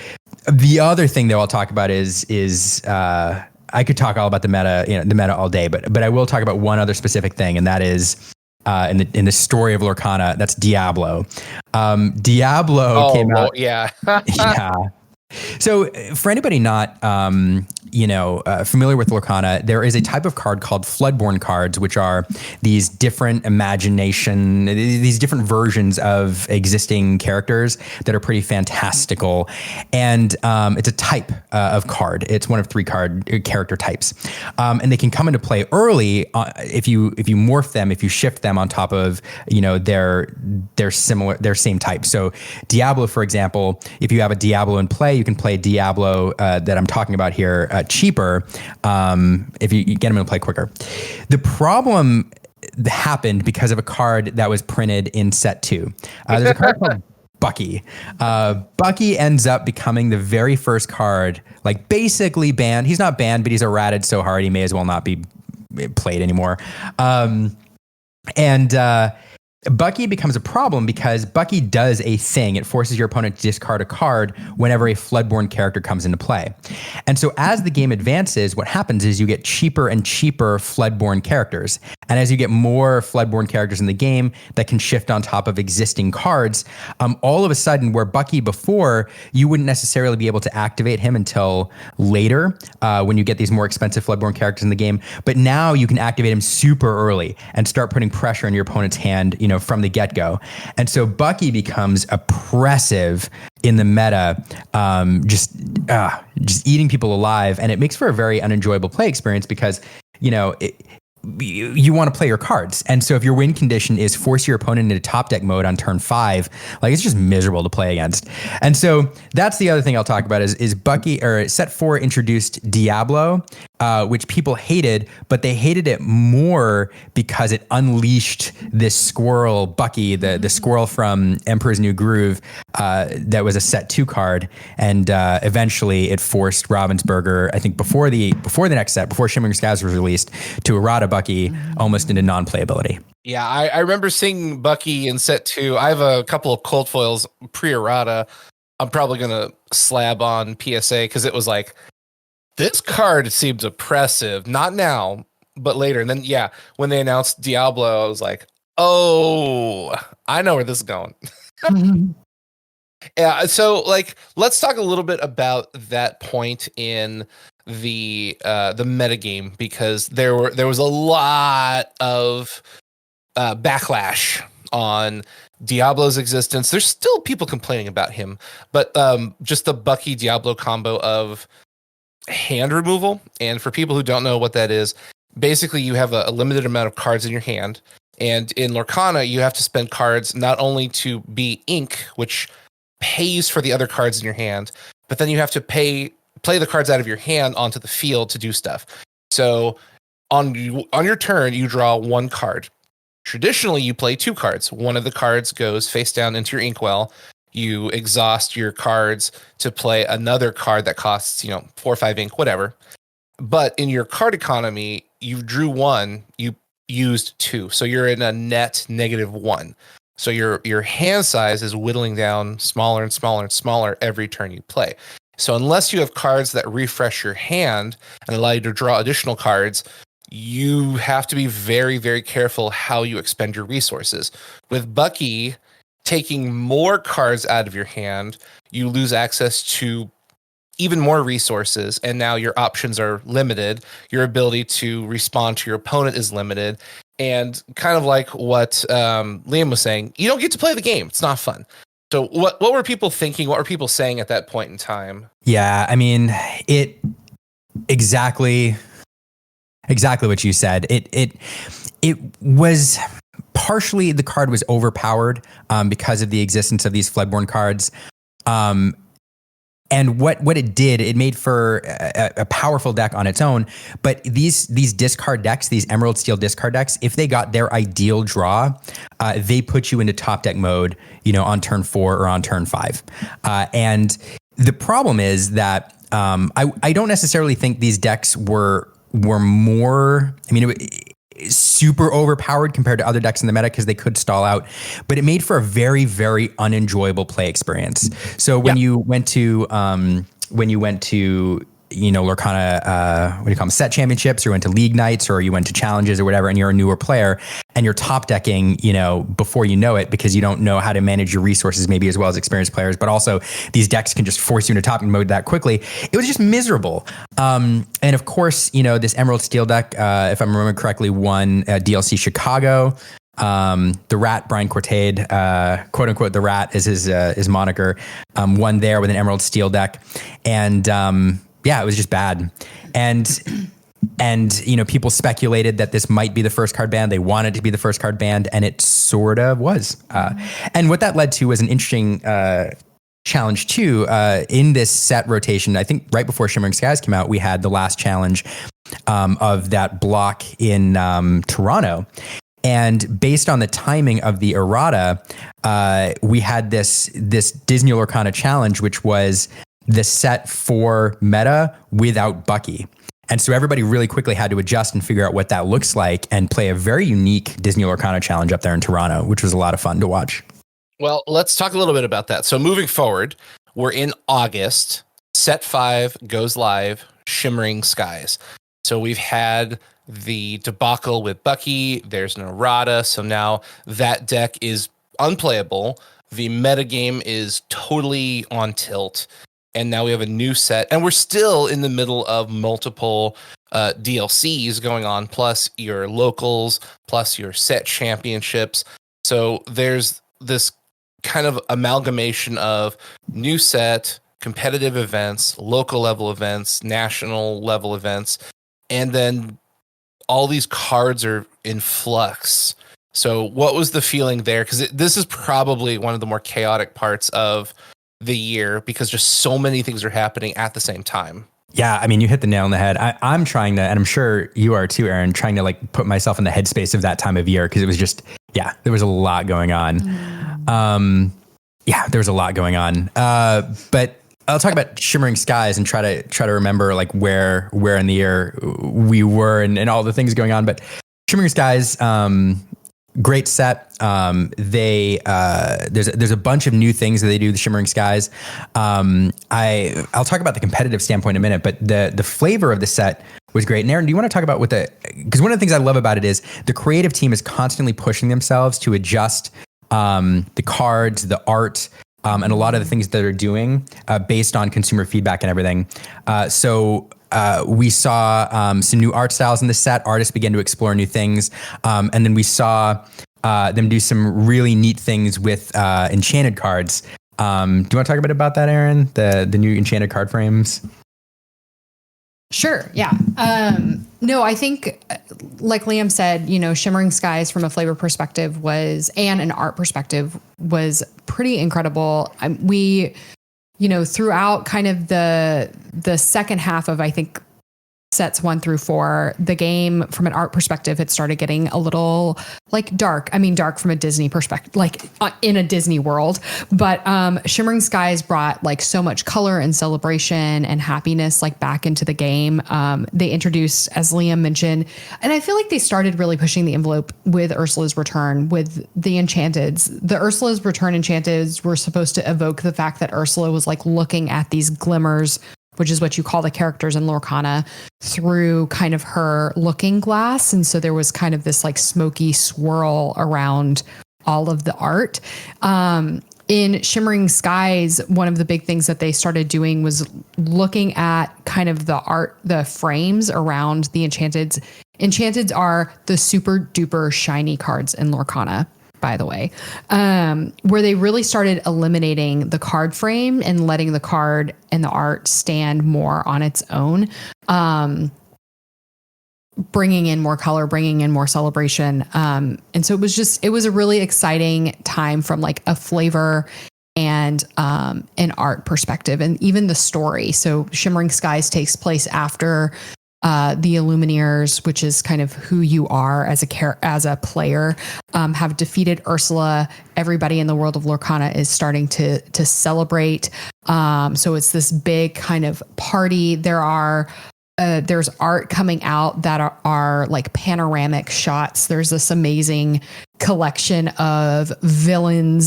The other thing that I'll talk about is I could talk all about the meta all day, but I will talk about one other specific thing, and that is in the story of Lorcana, that's Diablo. Diablo came out. Yeah. Yeah. So for anybody not, familiar with Lorcana, there is a type of card called Floodborn cards, which are these different these different versions of existing characters that are pretty fantastical. And it's a type of card. It's one of 3 character types. And they can come into play early if you morph them, if you shift them on top of, their same type. So Diablo, for example, if you have a Diablo in play, you can play Diablo that I'm talking about here cheaper if you get them in play quicker. The problem happened because of a card that was printed in set 2. There's a card called Bucky. Bucky ends up becoming the very first card, like basically banned. He's not banned, but he's errated so hard he may as well not be played anymore. Bucky becomes a problem because Bucky does a thing. It forces your opponent to discard a card whenever a Floodborn character comes into play. And so as the game advances, what happens is you get cheaper and cheaper Floodborn characters. And as you get more Floodborn characters in the game that can shift on top of existing cards, all of a sudden, where Bucky before, you wouldn't necessarily be able to activate him until later when you get these more expensive Floodborn characters in the game. But now you can activate him super early and start putting pressure on your opponent's hand, from the get-go. And so Bucky becomes oppressive in the meta, just eating people alive. And it makes for a very unenjoyable play experience because, you want to play your cards. And so if your win condition is force your opponent into top deck mode on turn 5, like it's just miserable to play against. And so that's the other thing I'll talk about is Bucky, or set 4 introduced Diablo, which people hated, but they hated it more because it unleashed this squirrel, Bucky, the squirrel from Emperor's New Groove, that was a set 2 card. And eventually it forced Ravensburger, I think before the next set, before Shimmering Skies was released, to errata Bucky almost into non-playability. Yeah, I remember seeing Bucky in set 2. I have a couple of cold foils pre-errata. I'm probably going to slab on PSA because it was like, this card seems oppressive. Not now, but later. And then, yeah, when they announced Diablo, I was like, oh, I know where this is going. Yeah, so let's talk a little bit about that point in the metagame, because there was a lot of backlash on Diablo's existence. There's still people complaining about him, but just the Bucky Diablo combo of hand removal. And for people who don't know what that is, basically you have a limited amount of cards in your hand, and in Lorcana you have to spend cards not only to be ink, which pays for the other cards in your hand, but then you have to play the cards out of your hand onto the field to do stuff. So on your turn, you draw 1 card. Traditionally, you play 2 cards. One of the cards goes face down into your inkwell. You exhaust your cards to play another card that costs, 4 or 5 ink, whatever. But in your card economy, you drew 1, you used 2. So you're in a net -1. So your hand size is whittling down smaller and smaller and smaller every turn you play. So unless you have cards that refresh your hand and allow you to draw additional cards, you have to be very, very careful how you expend your resources. With Bucky taking more cards out of your hand, you lose access to even more resources, and now your options are limited. Your ability to respond to your opponent is limited. And kind of like what Liam was saying, you don't get to play the game. It's not fun. So what were people thinking? What were people saying at that point in time? Yeah, I mean, exactly what you said. It was partially the card was overpowered because of the existence of these Floodborn cards. And what it did, it made for a powerful deck on its own. But these discard decks, these Emerald Steel discard decks, if they got their ideal draw, they put you into top deck mode, on turn 4 or on turn 5. And the problem is that I don't necessarily think these decks were more. I mean, super overpowered compared to other decks in the meta because they could stall out, but it made for a very, very unenjoyable play experience. So when you went to Lorcana, what do you call them, set championships, or went to league nights, or you went to challenges or whatever, and you're a newer player and you're top decking, before you know it, because you don't know how to manage your resources maybe as well as experienced players, but also these decks can just force you into topping mode that quickly. It was just miserable. And of course, this Emerald Steel deck, if I remember correctly, won DLC Chicago. The Rat, Brian Cortade, quote unquote, the Rat is his moniker, won there with an Emerald Steel deck. And, it was just bad. And people speculated that this might be the first card ban. They wanted to be the first card banned, and it sort of was. And what that led to was an interesting challenge too. In this set rotation, I think right before Shimmering Skies came out, we had the last challenge of that block in Toronto. And based on the timing of the errata, we had this Disney Lorcana challenge, which was the set for meta without Bucky. And so everybody really quickly had to adjust and figure out what that looks like and play a very unique Disney Lorcana challenge up there in Toronto, which was a lot of fun to watch. Well, let's talk a little bit about that. So moving forward, we're in August. Set 5 goes live, Shimmering Skies. So we've had the debacle with Bucky. There's an errata. So now that deck is unplayable. The metagame is totally on tilt. And now we have a new set. And we're still in the middle of multiple DLCs going on, plus your locals, plus your set championships. So there's this kind of amalgamation of new set, competitive events, local level events, national level events, and then all these cards are in flux. So what was the feeling there? Because this is probably one of the more chaotic parts of the year, because just so many things are happening at the same time. Yeah, I mean, you hit the nail on the head. I'm trying to, and I'm sure you are too, Aaron, trying to put myself in the headspace of that time of year, because it was just, there was a lot going on. There was a lot going on. But I'll talk about Shimmering Skies and try to remember where in the year we were and all the things going on. But Shimmering Skies, great set. There's a bunch of new things that they do, the Shimmering Skies. I'll talk about the competitive standpoint in a minute, but the flavor of the set was great. And Aaron, do you want to talk about because one of the things I love about it is the creative team is constantly pushing themselves to adjust the cards, the art, and a lot of the things that they're doing based on consumer feedback and everything. We saw some new art styles in the set. Artists began to explore new things. And then we saw them do some really neat things with enchanted cards. Do you want to talk a bit about that, Aaron? The new enchanted card frames? Sure. Yeah. No, I think like Liam said, Shimmering Skies from a flavor perspective and an art perspective was pretty incredible. We throughout kind of the second half of, I think, sets 1 through 4, the game from an art perspective, it started getting a little dark. I mean, dark from a Disney perspective, in a Disney world. But Shimmering Skies brought so much color and celebration and happiness back into the game. They introduced, as Liam mentioned, and I feel like they started really pushing the envelope with Ursula's Return, with the Enchanteds. The Ursula's Return Enchanteds were supposed to evoke the fact that Ursula was looking at these glimmers, which is what you call the characters in Lorcana, through kind of her looking glass. And so there was kind of this smoky swirl around all of the art. In Shimmering Skies, one of the big things that they started doing was looking at kind of the art, the frames around the Enchanteds. Enchanteds are the super duper shiny cards in Lorcana, by the way, where they really started eliminating the card frame and letting the card and the art stand more on its own, bringing in more color, bringing in more celebration. And so it was a really exciting time from a flavor and an art perspective, and even the story. So Shimmering Skies takes place after the Illumiteers, which is kind of who you are as a player, have defeated Ursula. Everybody in the world of Lorcana is starting to celebrate. So it's this big kind of party. There are there's art coming out that are like panoramic shots. There's this amazing collection of villain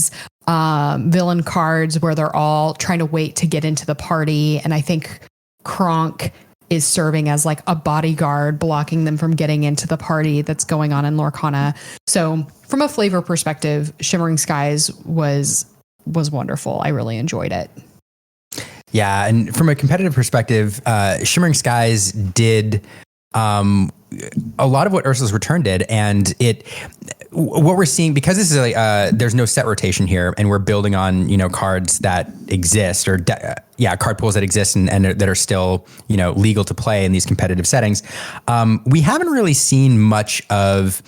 cards where they're all trying to wait to get into the party. And I think Kronk is serving as like a bodyguard, blocking them from getting into the party that's going on in Lorcana. So from a flavor perspective, Shimmering Skies was wonderful. I really enjoyed it. Yeah, and from a competitive perspective, Shimmering Skies did a lot of what Ursula's Return did, and what we're seeing, because this is there's no set rotation here, and we're building on cards that exist, or card pools that exist and that are still legal to play in these competitive settings. We haven't really seen much of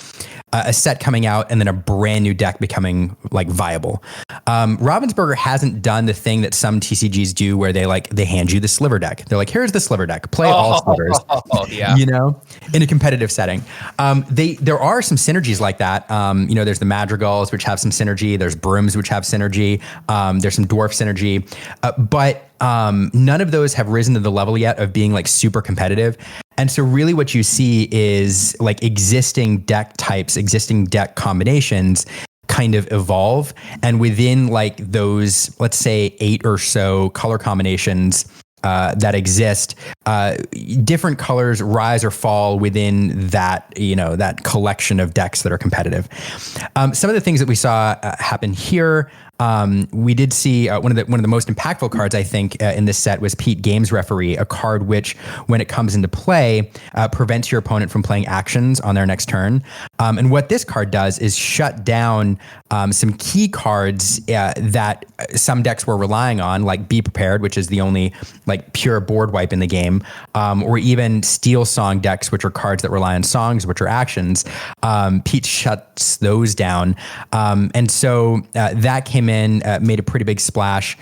a set coming out and then a brand new deck becoming like viable. Ravensburger hasn't done the thing that some TCGs do, where they hand you the sliver deck. They're like, here's the sliver deck, play all slivers. Yeah. In a competitive setting. There are some synergies like that. There's the Madrigals, which have some synergy. There's Brooms, which have synergy. There's some Dwarf synergy, but none of those have risen to the level yet of being like super competitive. And so really what you see is like existing deck types, existing deck combinations kind of evolve. And within like those, let's say 8 or so color combinations that exist, different colors rise or fall within that, that collection of decks that are competitive. Some of the things that we saw happen here, we did see one of the most impactful cards, I think, in this set was Pete Games Referee, a card which, when it comes into play, prevents your opponent from playing actions on their next turn. And what this card does is shut down some key cards that some decks were relying on, like Be Prepared, which is the only like pure board wipe in the game, or even Steel Song decks, which are cards that rely on songs, which are actions. Pete shuts those down. And so that came in, made a pretty big splash.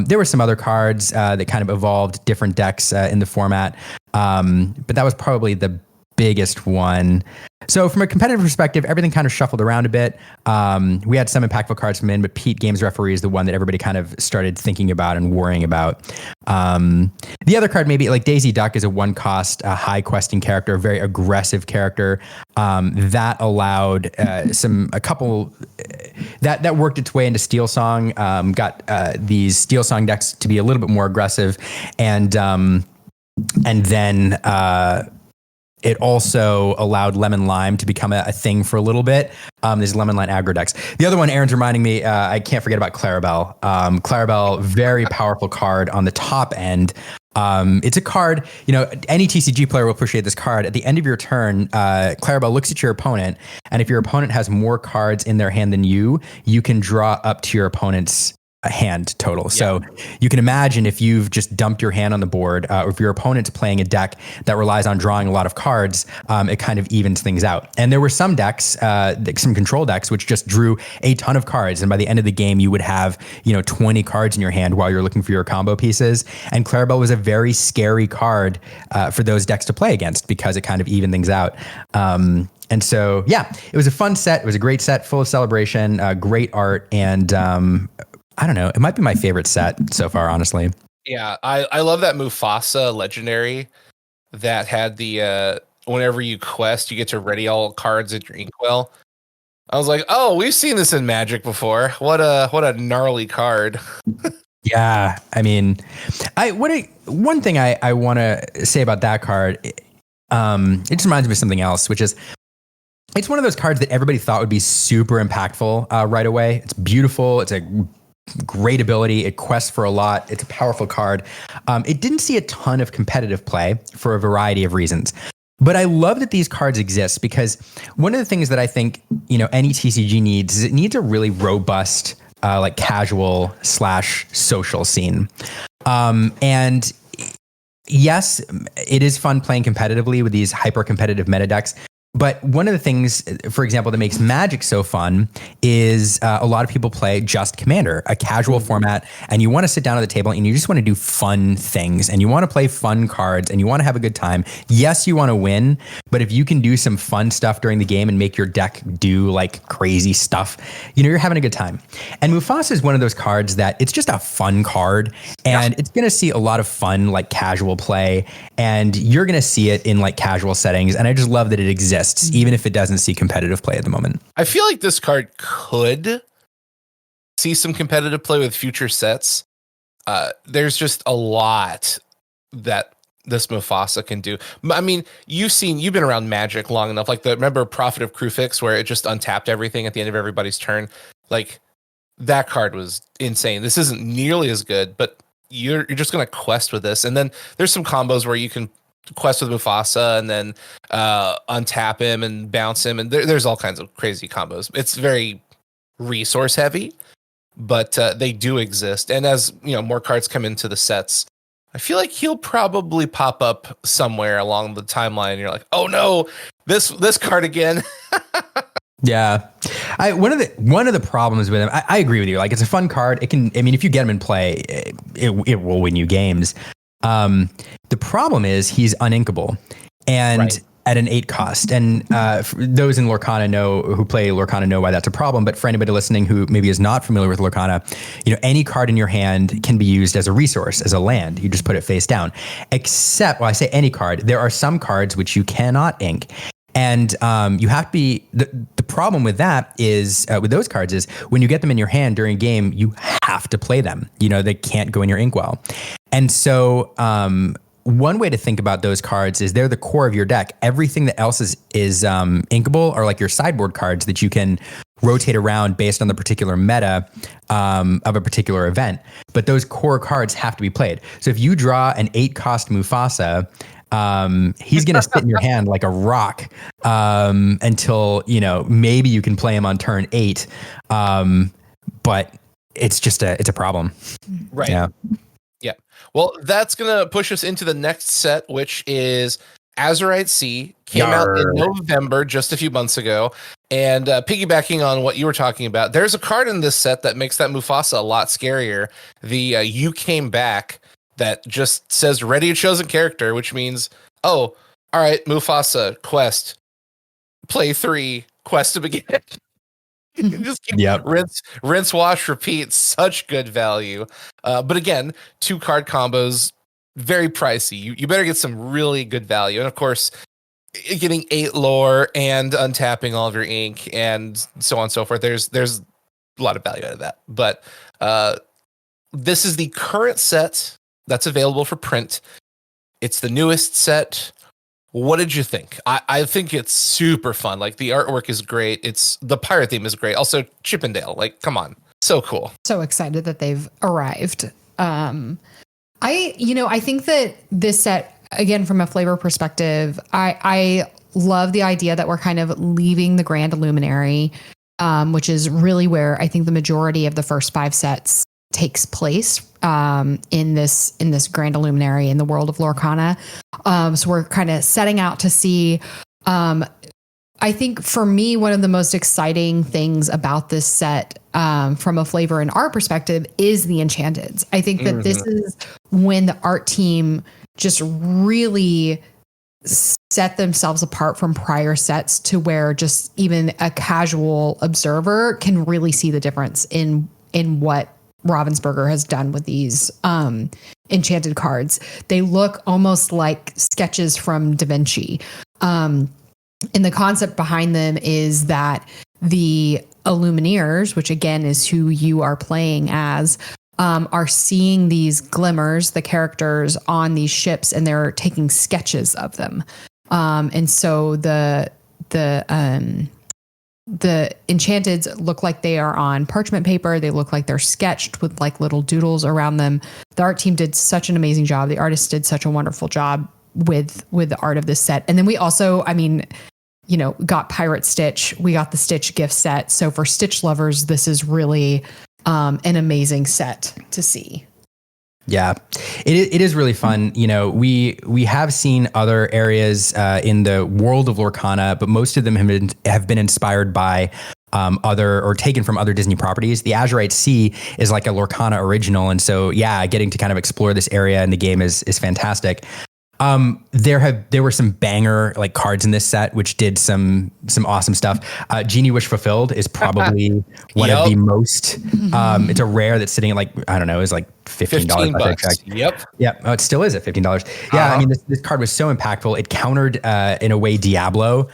There were some other cards that kind of evolved different decks in the format, but that was probably the biggest one. So from a competitive perspective, everything kind of shuffled around a bit. We had some impactful cards come in, but Pete Games Referee is the one that everybody kind of started thinking about and worrying about. The other card, maybe like Daisy Duck, is a 1-cost, high questing character, a very aggressive character that allowed a couple that worked its way into Steel Song, got these Steel Song decks to be a little bit more aggressive, and then it also allowed Lemon Lime to become a thing for a little bit. There's Lemon Lime aggro decks. The other one, Aaron's reminding me, I can't forget about Clarabelle. Clarabelle, very powerful card on the top end. It's a card, any TCG player will appreciate this card. At the end of your turn, Clarabelle looks at your opponent, and if your opponent has more cards in their hand than you can draw up to your opponent's hand total. Yeah. So you can imagine if you've just dumped your hand on the board, or if your opponent's playing a deck that relies on drawing a lot of cards, it kind of evens things out. And there were some decks, some control decks, which just drew a ton of cards. And by the end of the game, you would have, 20 cards in your hand while you're looking for your combo pieces. And Clarabelle was a very scary card for those decks to play against, because it kind of evened things out. And so, yeah, it was a fun set. It was a great set, full of celebration, great art, and I don't know. It might be my favorite set so far, honestly. Yeah, I love that Mufasa legendary that had the whenever you quest, you get to ready all cards at your inkwell. I was like, oh, we've seen this in Magic before. What a gnarly card. Yeah, I mean, one thing I want to say about that card, it just reminds me of something else, which is, it's one of those cards that everybody thought would be super impactful right away. It's beautiful. It's a great ability. It quests for a lot. It's a powerful card. It didn't see a ton of competitive play for a variety of reasons. But I love that these cards exist, because one of the things that I think, any TCG needs is it needs a really robust, like casual / social scene. And yes, it is fun playing competitively with these hyper competitive meta decks. But one of the things, for example, that makes Magic so fun is a lot of people play just Commander, a casual format, and you want to sit down at the table and you just want to do fun things and you want to play fun cards and you want to have a good time. Yes, you want to win, but if you can do some fun stuff during the game and make your deck do like crazy stuff, you're having a good time. And Mufasa is one of those cards that it's just a fun card and it's going to see a lot of fun, like casual play, and you're going to see it in like casual settings. And I just love that it exists, even if it doesn't see competitive play at the moment. I feel like this card could see some competitive play with future sets. There's just a lot that this Mufasa can do. I mean, you've been around Magic long enough. Like remember Prophet of Krufix, where it just untapped everything at the end of everybody's turn. Like that card was insane. This isn't nearly as good, but you're just going to quest with this. And then there's some combos where you can quest with Mufasa and then untap him and bounce him, and there's all kinds of crazy combos. It's very resource heavy, but they do exist. And as more cards come into the sets, I feel like he'll probably pop up somewhere along the timeline. You're like, oh no, this card again. Yeah. One of the problems with him, I agree with you. Like, it's a fun card. If you get him in play, it will win you games. The problem is he's uninkable and at an 8 cost. And those in Lorcana who play Lorcana know why that's a problem. But for anybody listening who maybe is not familiar with Lorcana, any card in your hand can be used as a resource, as a land. You just put it face down. Except, I say any card. There are some cards which you cannot ink. And you have to be, the problem with that is, with those cards is when you get them in your hand during a game, you have to play them. They can't go in your inkwell. And so one way to think about those cards is they're the core of your deck. Everything that else is inkable are like your sideboard cards that you can rotate around based on the particular meta of a particular event. But those core cards have to be played. So if you draw an 8 cost Mufasa, he's going to sit in your hand like a rock until, maybe you can play him on turn 8. But it's a problem. Right. Yeah. Yeah. Well, that's going to push us into the next set, which is Azurite Sea. Came out in November, just a few months ago. And piggybacking on what you were talking about, there's a card in this set that makes that Mufasa a lot scarier. The You Came Back. That just says ready a chosen character, which means, oh, all right, Mufasa, quest, play 3, quest to begin. Just keep rinse, wash, repeat. Such good value. But again, 2 card combos, very pricey. You better get some really good value. And of course, getting 8 lore and untapping all of your ink and so on and so forth. There's a lot of value out of that. But this is the current set that's available for print. It's the newest set. What did you think? I think it's super fun. Like, the artwork is great. The pirate theme is great. Also, Chippendale. Like, come on. So cool. So excited that they've arrived. I think that this set, again, from a flavor perspective, I love the idea that we're kind of leaving the Grand Illuminary, which is really where I think the majority of the first 5 sets takes place in this Grand Illuminary in the world of Lorcana. So we're kind of setting out to see. I think for me, one of the most exciting things about this set, from a flavor and art perspective, is the Enchanteds. I think that this is when the art team just really set themselves apart from prior sets, to where just even a casual observer can really see the difference in what Ravensburger has done with these enchanted cards. They look almost like sketches from Da Vinci. And the concept behind them is that the Illumiteers, which again is who you are playing as, are seeing these glimmers, the characters on these ships, and they're taking sketches of them. And so the Enchanteds look like they are on parchment paper. They look like they're sketched with like little doodles around them. The art team did such an amazing job. The artist did such a wonderful job with the art of this set. And then we also, got Pirate Stitch. We got the Stitch gift set. So for Stitch lovers, this is really an amazing set to see. Yeah, it is really fun. You know, we have seen other areas in the world of Lorcana, but most of them have been inspired by other or taken from other Disney properties. The Azurite Sea is like a Lorcana original, and so yeah, getting to kind of explore this area in the game is fantastic. There were some banger like cards in this set, which did some awesome stuff. Genie Wish Fulfilled is probably one of the most. It's a rare that's sitting at like I don't know, is like $15. Yep. Yeah. Oh, it still is at $15. Yeah. I mean, this card was so impactful. It countered in a way Diablo,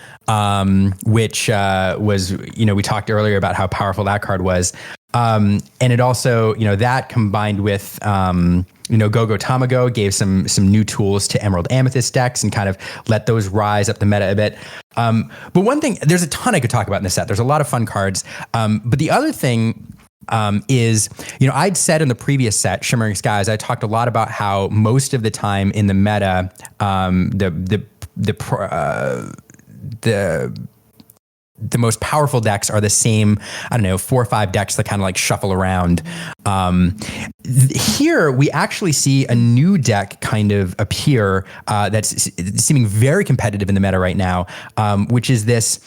which was we talked earlier about how powerful that card was, and it also that combined with Go-Go Tamago gave some new tools to Emerald Amethyst decks and kind of let those rise up the meta a bit. But one thing, there's a ton I could talk about in this set. There's a lot of fun cards. But the other thing is, I'd said in the previous set, Shimmering Skies, I talked a lot about how most of the time in the meta, the most powerful decks are the same, 4 or 5 decks that kind of like shuffle around. Here we actually see a new deck kind of appear that's seeming very competitive in the meta right now, which is this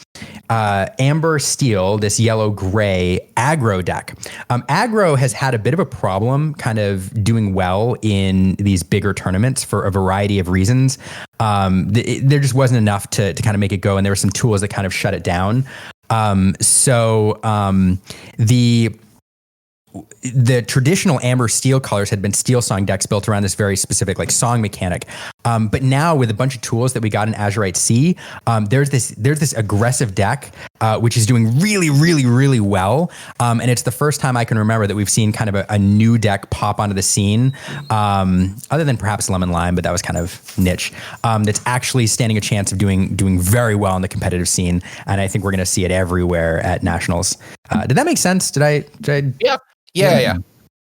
Amber Steel, this yellow gray aggro deck. Aggro has had a bit of a problem kind of doing well in these bigger tournaments for a variety of reasons. There just wasn't enough to kind of make it go, and there were some tools that kind of shut it down. The traditional Amber Steel colors had been Steel Song decks built around this very specific like song mechanic. But now with a bunch of tools that we got in Azurite Sea, there's this aggressive deck, which is doing really, really, really well. And it's the first time I can remember that we've seen kind of a new deck pop onto the scene, other than perhaps Lemon Lime, but that was kind of niche, that's actually standing a chance of doing very well in the competitive scene. And I think we're going to see it everywhere at Nationals. Did that make sense? Did I? Yeah.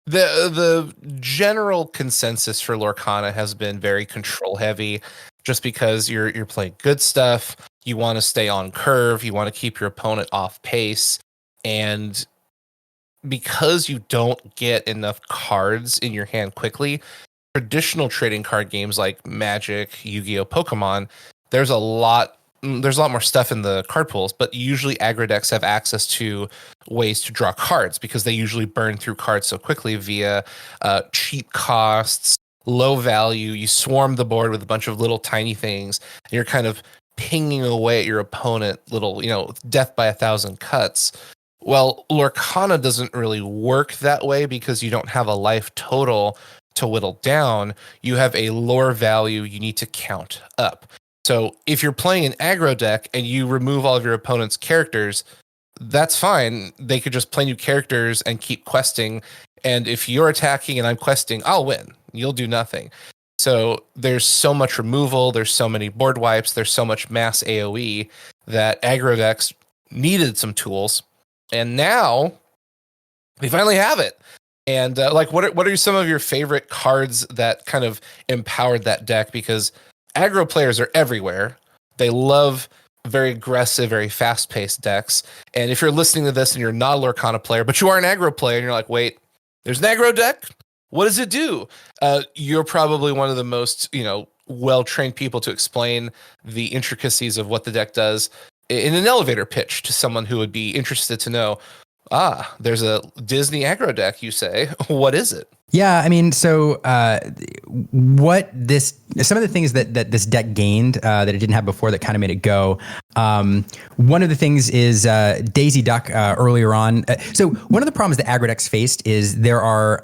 The general consensus for Lorcana has been very control heavy, just because you're playing good stuff. You want to stay on curve. You want to keep your opponent off pace, and because you don't get enough cards in your hand quickly, traditional trading card games like Magic, Yu-Gi-Oh, Pokemon, there's a lot more stuff in the card pools, but usually aggro decks have access to ways to draw cards because they usually burn through cards so quickly via cheap costs, low value. You swarm the board with a bunch of little tiny things, and you're kind of pinging away at your opponent, little, death by 1,000 cuts. Well, Lorcana doesn't really work that way because you don't have a life total to whittle down. You have a lore value you need to count up. So if you're playing an aggro deck and you remove all of your opponent's characters, that's fine. They could just play new characters and keep questing. And if you're attacking and I'm questing, I'll win. You'll do nothing. So there's so much removal. There's so many board wipes. There's so much mass AoE that aggro decks needed some tools. And now we finally have it. And what are some of your favorite cards that kind of empowered that deck? Because aggro players are everywhere. They love very aggressive, very fast-paced decks. And if you're listening to this and you're not a Lorcana player, but you are an aggro player, and you're like, wait, there's an aggro deck? What does it do? You're probably one of the most, well-trained people to explain the intricacies of what the deck does in an elevator pitch to someone who would be interested to know, there's a Disney aggro deck, you say. What is it? Yeah, I mean, so some of the things that this deck gained that it didn't have before that kind of made it go. One of the things is Daisy Duck earlier on. So one of the problems that aggro decks faced is there are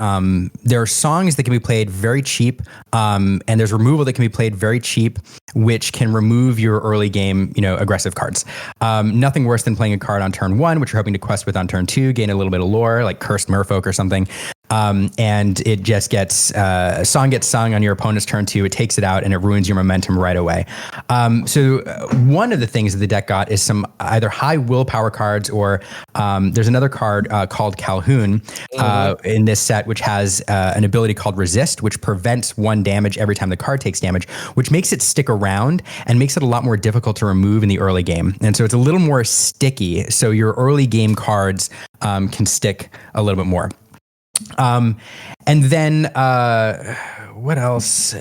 songs that can be played very cheap, and there's removal that can be played very cheap, which can remove your early game, aggressive cards. Nothing worse than playing a card on turn 1, which you're hoping to quest with on turn 2, gain a little bit of lore, like Cursed Merfolk or something. And it just a song gets sung on your opponent's turn 2, it takes it out, and it ruins your momentum right away. So one of the things that the deck got is some either high willpower cards, or there's another card called Calhoun in this set, which has an ability called Resist, which prevents 1 damage every time the card takes damage, which makes it stick around and makes it a lot more difficult to remove in the early game. And so it's a little more sticky, so your early game cards can stick a little bit more. And then what else?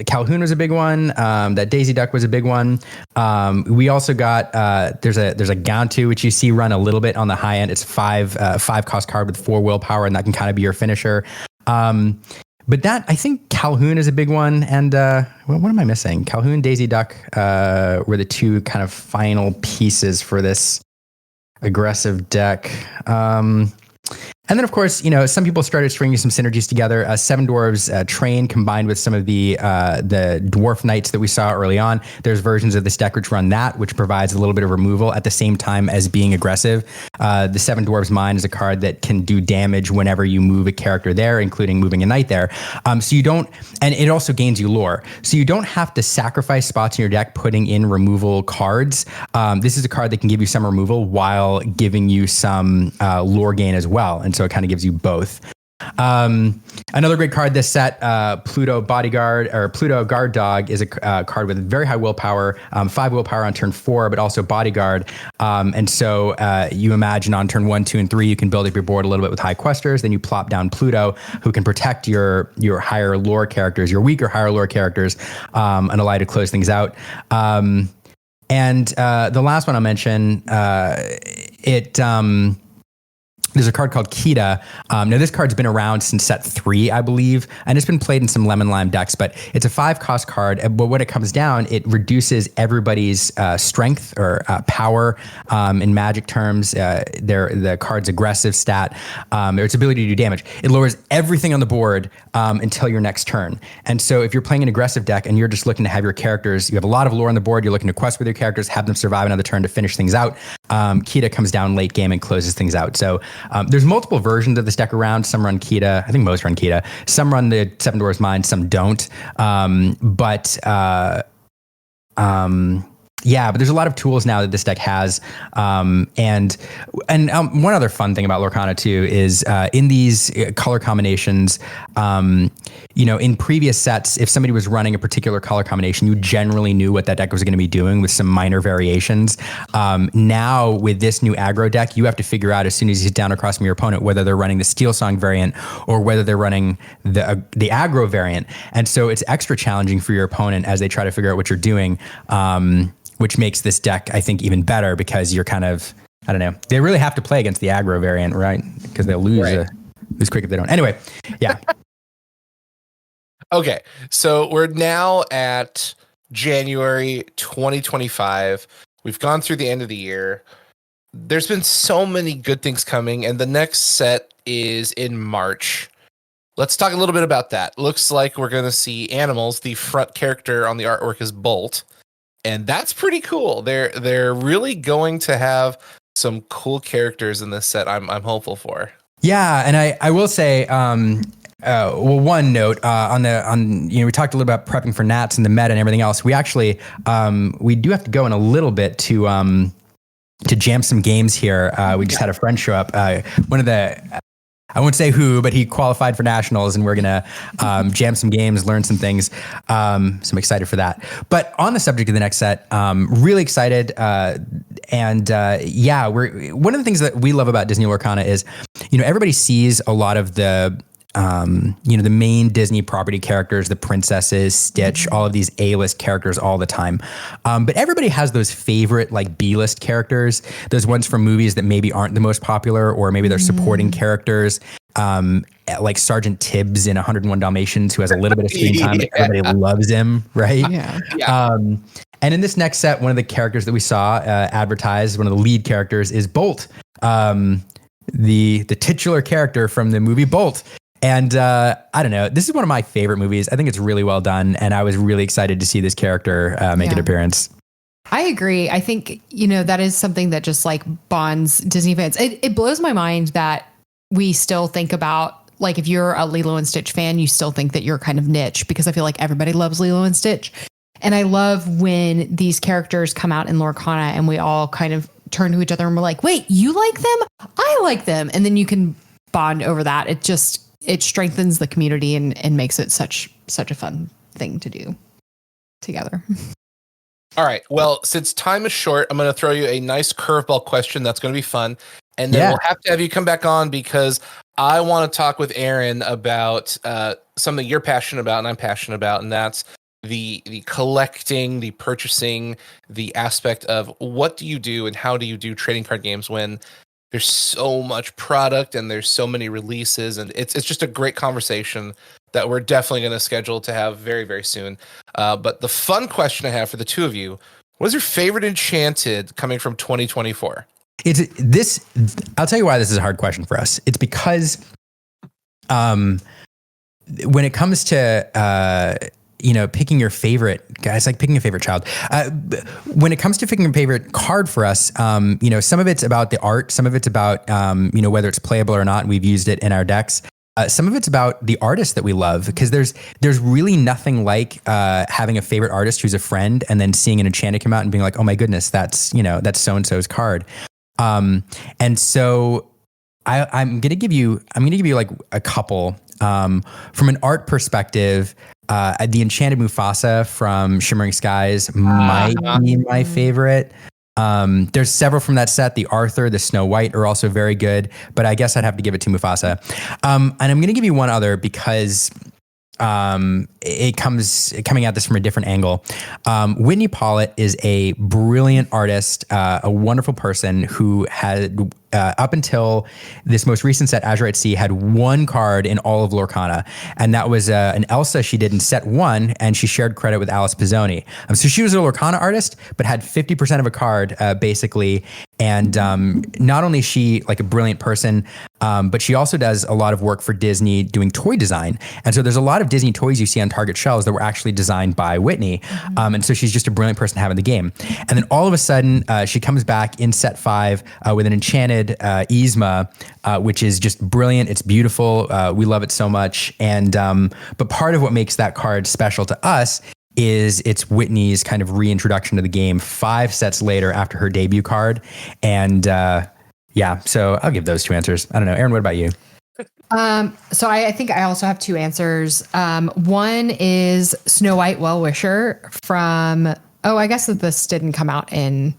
Calhoun was a big one. That Daisy Duck was a big one. We also got there's a Gantu, which you see run a little bit on the high end. It's five cost card with 4 willpower, and that can kind of be your finisher. But that, I think Calhoun is a big one. And what am I missing? Calhoun, Daisy Duck were the 2 kind of final pieces for this aggressive deck. And then, of course, some people started stringing some synergies together. Seven Dwarves Train combined with some of the Dwarf Knights that we saw early on. There's versions of this deck which run that, which provides a little bit of removal at the same time as being aggressive. The Seven Dwarves Mine is a card that can do damage whenever you move a character there, including moving a knight there. So you don't, and it also gains you lore. So you don't have to sacrifice spots in your deck putting in removal cards. This is a card that can give you some removal while giving you some lore gain as well. And so it kind of gives you both. Another great card this set, Pluto Bodyguard or Pluto Guard Dog, is a card with very high willpower, 5 willpower on turn 4, but also Bodyguard. And so you imagine on turn 1, 2, and 3, you can build up your board a little bit with high questers. Then you plop down Pluto, who can protect your higher lore characters, your weaker higher lore characters, and allow you to close things out. And the last one I'll mention, there's a card called Kida. Now, this card's been around since set 3, I believe, and it's been played in some Lemon Lime decks, but it's a 5-cost card. But when it comes down, it reduces everybody's strength or power in Magic terms. The card's aggressive stat, or its ability to do damage. It lowers everything on the board until your next turn. And so if you're playing an aggressive deck and you're just looking to have your characters, you have a lot of lore on the board, you're looking to quest with your characters, have them survive another turn to finish things out, Kida comes down late game and closes things out. So there's multiple versions of this deck around. Some run Kida. I think most run Kida. Some run the Seven Dwarves Mine. Some don't. Yeah, but there's a lot of tools now that this deck has. And one other fun thing about Lorcana too is in these color combinations, in previous sets, if somebody was running a particular color combination, you generally knew what that deck was going to be doing with some minor variations. Now with this new aggro deck, you have to figure out as soon as you sit down across from your opponent whether they're running the Steel Song variant or whether they're running the aggro variant. And so it's extra challenging for your opponent as they try to figure out what you're doing. Which makes this deck, I think, even better because you're kind of, I don't know, they really have to play against the aggro variant, right? Because they'll lose quick if they don't. Anyway, yeah. Okay, so we're now at January 2025. We've gone through the end of the year. There's been so many good things coming, and the next set is in March. Let's talk a little bit about that. Looks like we're going to see Animals. The front character on the artwork is Bolt. And that's pretty cool. They're really going to have some cool characters in this set. I'm hopeful for. Yeah, and I will say, one note we talked a little about prepping for Nats and the meta and everything else. We actually we do have to go in a little bit to jam some games here. We just had a friend show up. One of the I won't say who, but he qualified for nationals, and we're gonna jam some games, learn some things. So I'm excited for that. But on the subject of the next set, really excited. We're one of the things that we love about Disney Lorcana is, everybody sees a lot of the the main Disney property characters, the princesses, Stitch, all of these A-list characters all the time. But everybody has those favorite like B-list characters, those ones from movies that maybe aren't the most popular, or maybe they're supporting characters. Like Sergeant Tibbs in 101 Dalmatians, who has a little bit of screen time, but everybody loves him, right? Yeah. And in this next set, one of the characters that we saw advertised, one of the lead characters, is Bolt, the titular character from the movie Bolt. And I don't know, this is one of my favorite movies. I think it's really well done, and I was really excited to see this character make an appearance. I agree. I think, that is something that just like bonds Disney fans. It blows my mind that we still think about, like, if you're a Lilo and Stitch fan, you still think that you're kind of niche, because I feel like everybody loves Lilo and Stitch. And I love when these characters come out in Lorcana and we all kind of turn to each other and we're like, wait, you like them? I like them. And then you can bond over that. It strengthens the community and makes it such a fun thing to do together. All right. Well, since time is short, I'm going to throw you a nice curveball question that's going to be fun. and then we'll have to have you come back on because I want to talk with Aaron about something you're passionate about and I'm passionate about, and that's the collecting, the purchasing, the aspect of what do you do and how do you do trading card games when there's so much product and there's so many releases, and it's just a great conversation that we're definitely going to schedule to have very, very soon. But the fun question I have for the two of you, what is your favorite Enchanted coming from 2024? I'll tell you why this is a hard question for us. It's because when it comes to picking your favorite, guys, like picking a favorite child. When it comes to picking a favorite card for us, some of it's about the art, some of it's about whether it's playable or not. And we've used it in our decks. Some of it's about the artist that we love, because there's really nothing like having a favorite artist who's a friend and then seeing an Enchanted come out and being like, oh my goodness, that's so and so's card. And so I'm gonna give you like a couple. From an art perspective, the Enchanted Mufasa from Shimmering Skies might be my favorite. There's several from that set. The Arthur, the Snow White are also very good, but I guess I'd have to give it to Mufasa. And I'm going to give you one other because coming at this from a different angle. Whitney Pollitt is a brilliant artist, a wonderful person who had up until this most recent set, Azure at Sea, had one card in all of Lorcana, and that was an Elsa she did in set 1, and she shared credit with Alice Pizzoni. So she was a Lorcana artist, but had 50% of a card, basically. And not only is she like a brilliant person, but she also does a lot of work for Disney doing toy design. And so there's a lot of Disney toys you see on Target shelves that were actually designed by Whitney. And so she's just a brilliant person to have in the game. And then all of a sudden, she comes back in set 5 with an Enchanted Yzma, which is just brilliant. It's beautiful. We love it so much. And but part of what makes that card special to us is it's Whitney's kind of reintroduction to the game 5 sets later after her debut card. And so I'll give those two answers. I don't know. Aaron, what about you? So I think I also have two answers. One is Snow White Well-Wisher from, I guess that this didn't come out in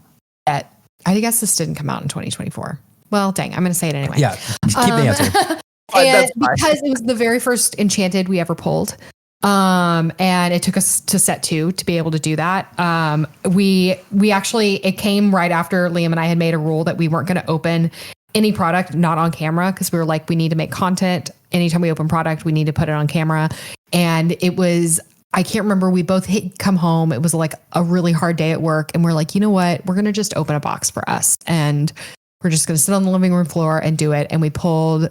2024. Well, dang, I'm going to say it anyway. Yeah, keep the answer. And because it was the very first Enchanted we ever pulled. And it took us to set 2 to be able to do that. We actually, it came right after Liam and I had made a rule that we weren't going to open any product not on camera, because we were like, we need to make content. Anytime we open product, we need to put it on camera. And it was, I can't remember, we both come home. It was like a really hard day at work. And we're like, you know what? We're going to just open a box for us. And we're just going to sit on the living room floor and do it. And we pulled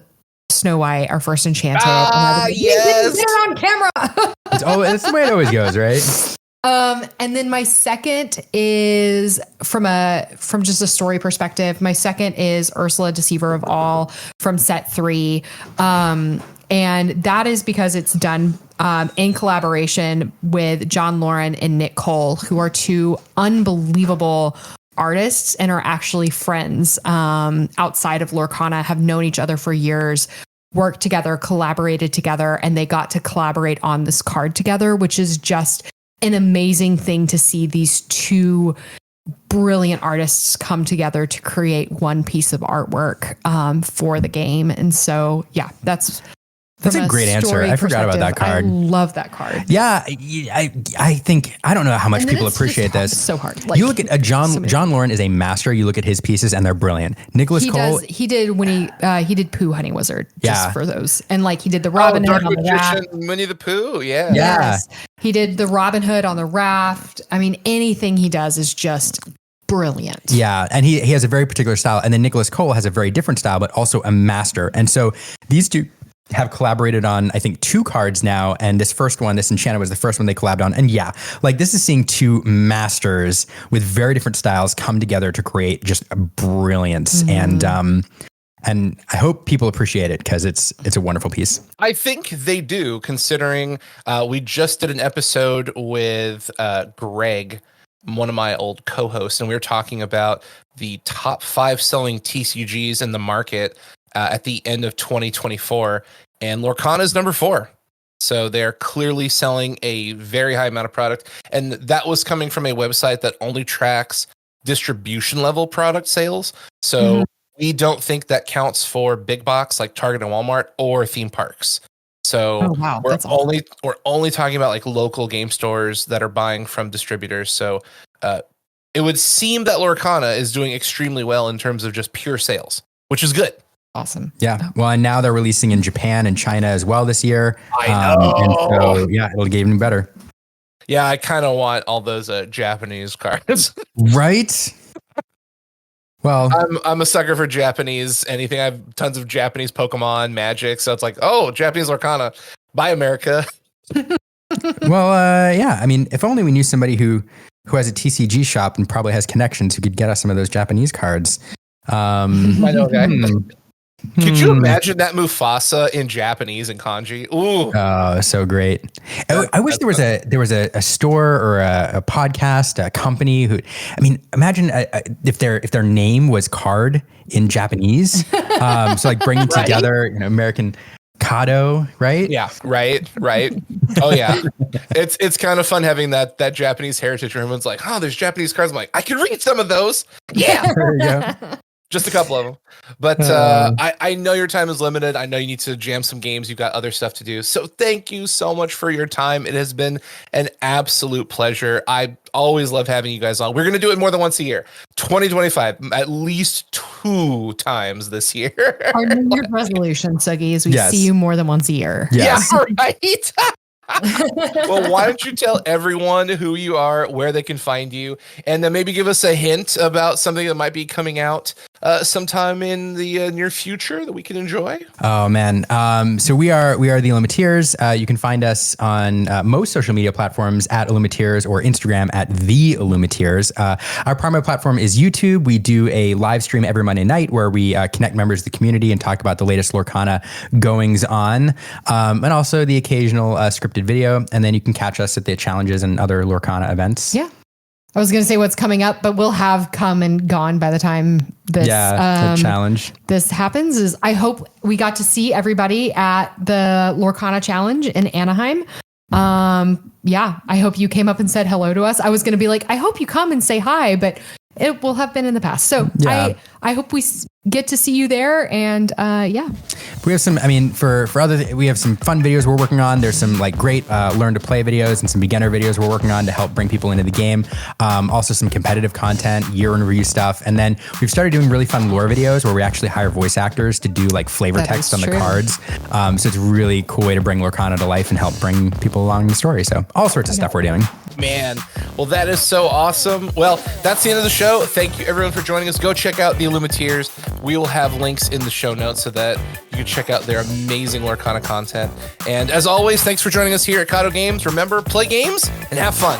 Snow White, our first Enchanted. Yes. Get her on camera. That's the way it always goes, right? And then my second is from just a story perspective. My second is Ursula, Deceiver of All from set 3. And that is because it's done in collaboration with John Lauren and Nick Cole, who are two unbelievable artists and are actually friends outside of Lorcana, have known each other for years, worked together, collaborated together, and they got to collaborate on this card together, which is just an amazing thing to see these two brilliant artists come together to create one piece of artwork for the game. And so, yeah, that's a great answer. I forgot about that card. I love that card. Yeah, I think, I don't know how much people appreciate this. It's so hard. You look at John Lauren is a master. You look at his pieces and they're brilliant. Nicholas Cole. He did when he did Pooh Honey Wizard just for those. And like he did the Robin Hood on the raft. Winnie the Pooh. Yeah. Yes. He did the Robin Hood on the raft. I mean, anything he does is just brilliant. Yeah. And he has a very particular style. And then Nicholas Cole has a very different style, but also a master. And so these two have collaborated on, I think, 2 cards now. And this first one, this Enchanted, was the first one they collabed on. And yeah, like this is seeing 2 masters with very different styles come together to create just a brilliance. Mm-hmm. And I hope people appreciate it because it's a wonderful piece. I think they do, considering we just did an episode with Greg, one of my old co-hosts, and we were talking about the top 5 selling TCGs in the market at the end of 2024, and Lorcana is number 4. So they're clearly selling a very high amount of product. And that was coming from a website that only tracks distribution level product sales. So we don't think that counts for big box like Target and Walmart or theme parks. So wow, we're that's awesome. only talking about like local game stores that are buying from distributors. So it would seem that Lorcana is doing extremely well in terms of just pure sales, which is good. Awesome. Yeah. Well, and now they're releasing in Japan and China as well this year. I know. And so, yeah, it'll get even better. Yeah, I kind of want all those Japanese cards. Right? Well, I'm a sucker for Japanese anything. I have tons of Japanese Pokemon, Magic, so it's like, oh, Japanese Lorcana, buy America. well, yeah. I mean, if only we knew somebody who has a TCG shop and probably has connections who could get us some of those Japanese cards. I know, guy. Could you imagine that Mufasa in Japanese and kanji? Ooh, oh, so great! I wish there was a store or a podcast, a company who. I mean, imagine if their name was card in Japanese. So like bringing Right? together American Kado, right? Yeah, right. Oh yeah, it's kind of fun having that Japanese heritage where everyone's like, oh, there's Japanese cards. I'm like, I can read some of those. Yeah. There you go. Just a couple of them. But I know your time is limited. I know you need to jam some games. You've got other stuff to do. So thank you so much for your time. It has been an absolute pleasure. I always love having you guys on. We're going to do it more than once a year. 2025, at least 2 times this year. Our New Year's resolution, Sugi, is we Yes. see you more than once a year. Yes. Yeah, right. Well, why don't you tell everyone who you are, where they can find you, and then maybe give us a hint about something that might be coming out sometime in the near future that we can enjoy? Oh man. So we are the Illumiteers. You can find us on most social media platforms at Illumiteers or Instagram at the Illumiteers. Our primary platform is YouTube. We do a live stream every Monday night where we connect members of the community and talk about the latest Lorcana goings on, and also the occasional scripted video. And then you can catch us at the challenges and other Lorcana events. Yeah. I was going to say what's coming up, but we'll have come and gone by the time this the challenge this happens. Is I hope we got to see everybody at the Lorcana challenge in Anaheim. Yeah, I hope you came up and said hello to us. I was going to be like, I hope you come and say hi, but it will have been in the past. So Yeah. I hope we get to see you there. And yeah, we have some, I mean, for other, we have some fun videos we're working on. There's some like great learn to play videos and some beginner videos we're working on to help bring people into the game. Also some competitive content, year in review stuff. And then we've started doing really fun lore videos where we actually hire voice actors to do like flavor That text on is the true. cards. So it's a really cool way to bring Lorcana to life and help bring people along the story. So all sorts of stuff we're doing. Man, well, that is so awesome. Well, that's the end of the show. Thank you, everyone, for joining us. Go check out the Illumiteers. We will have links in the show notes so that you can check out their amazing Lorcana content. And as always, thanks for joining us here at Kado Games. Remember, play games and have fun.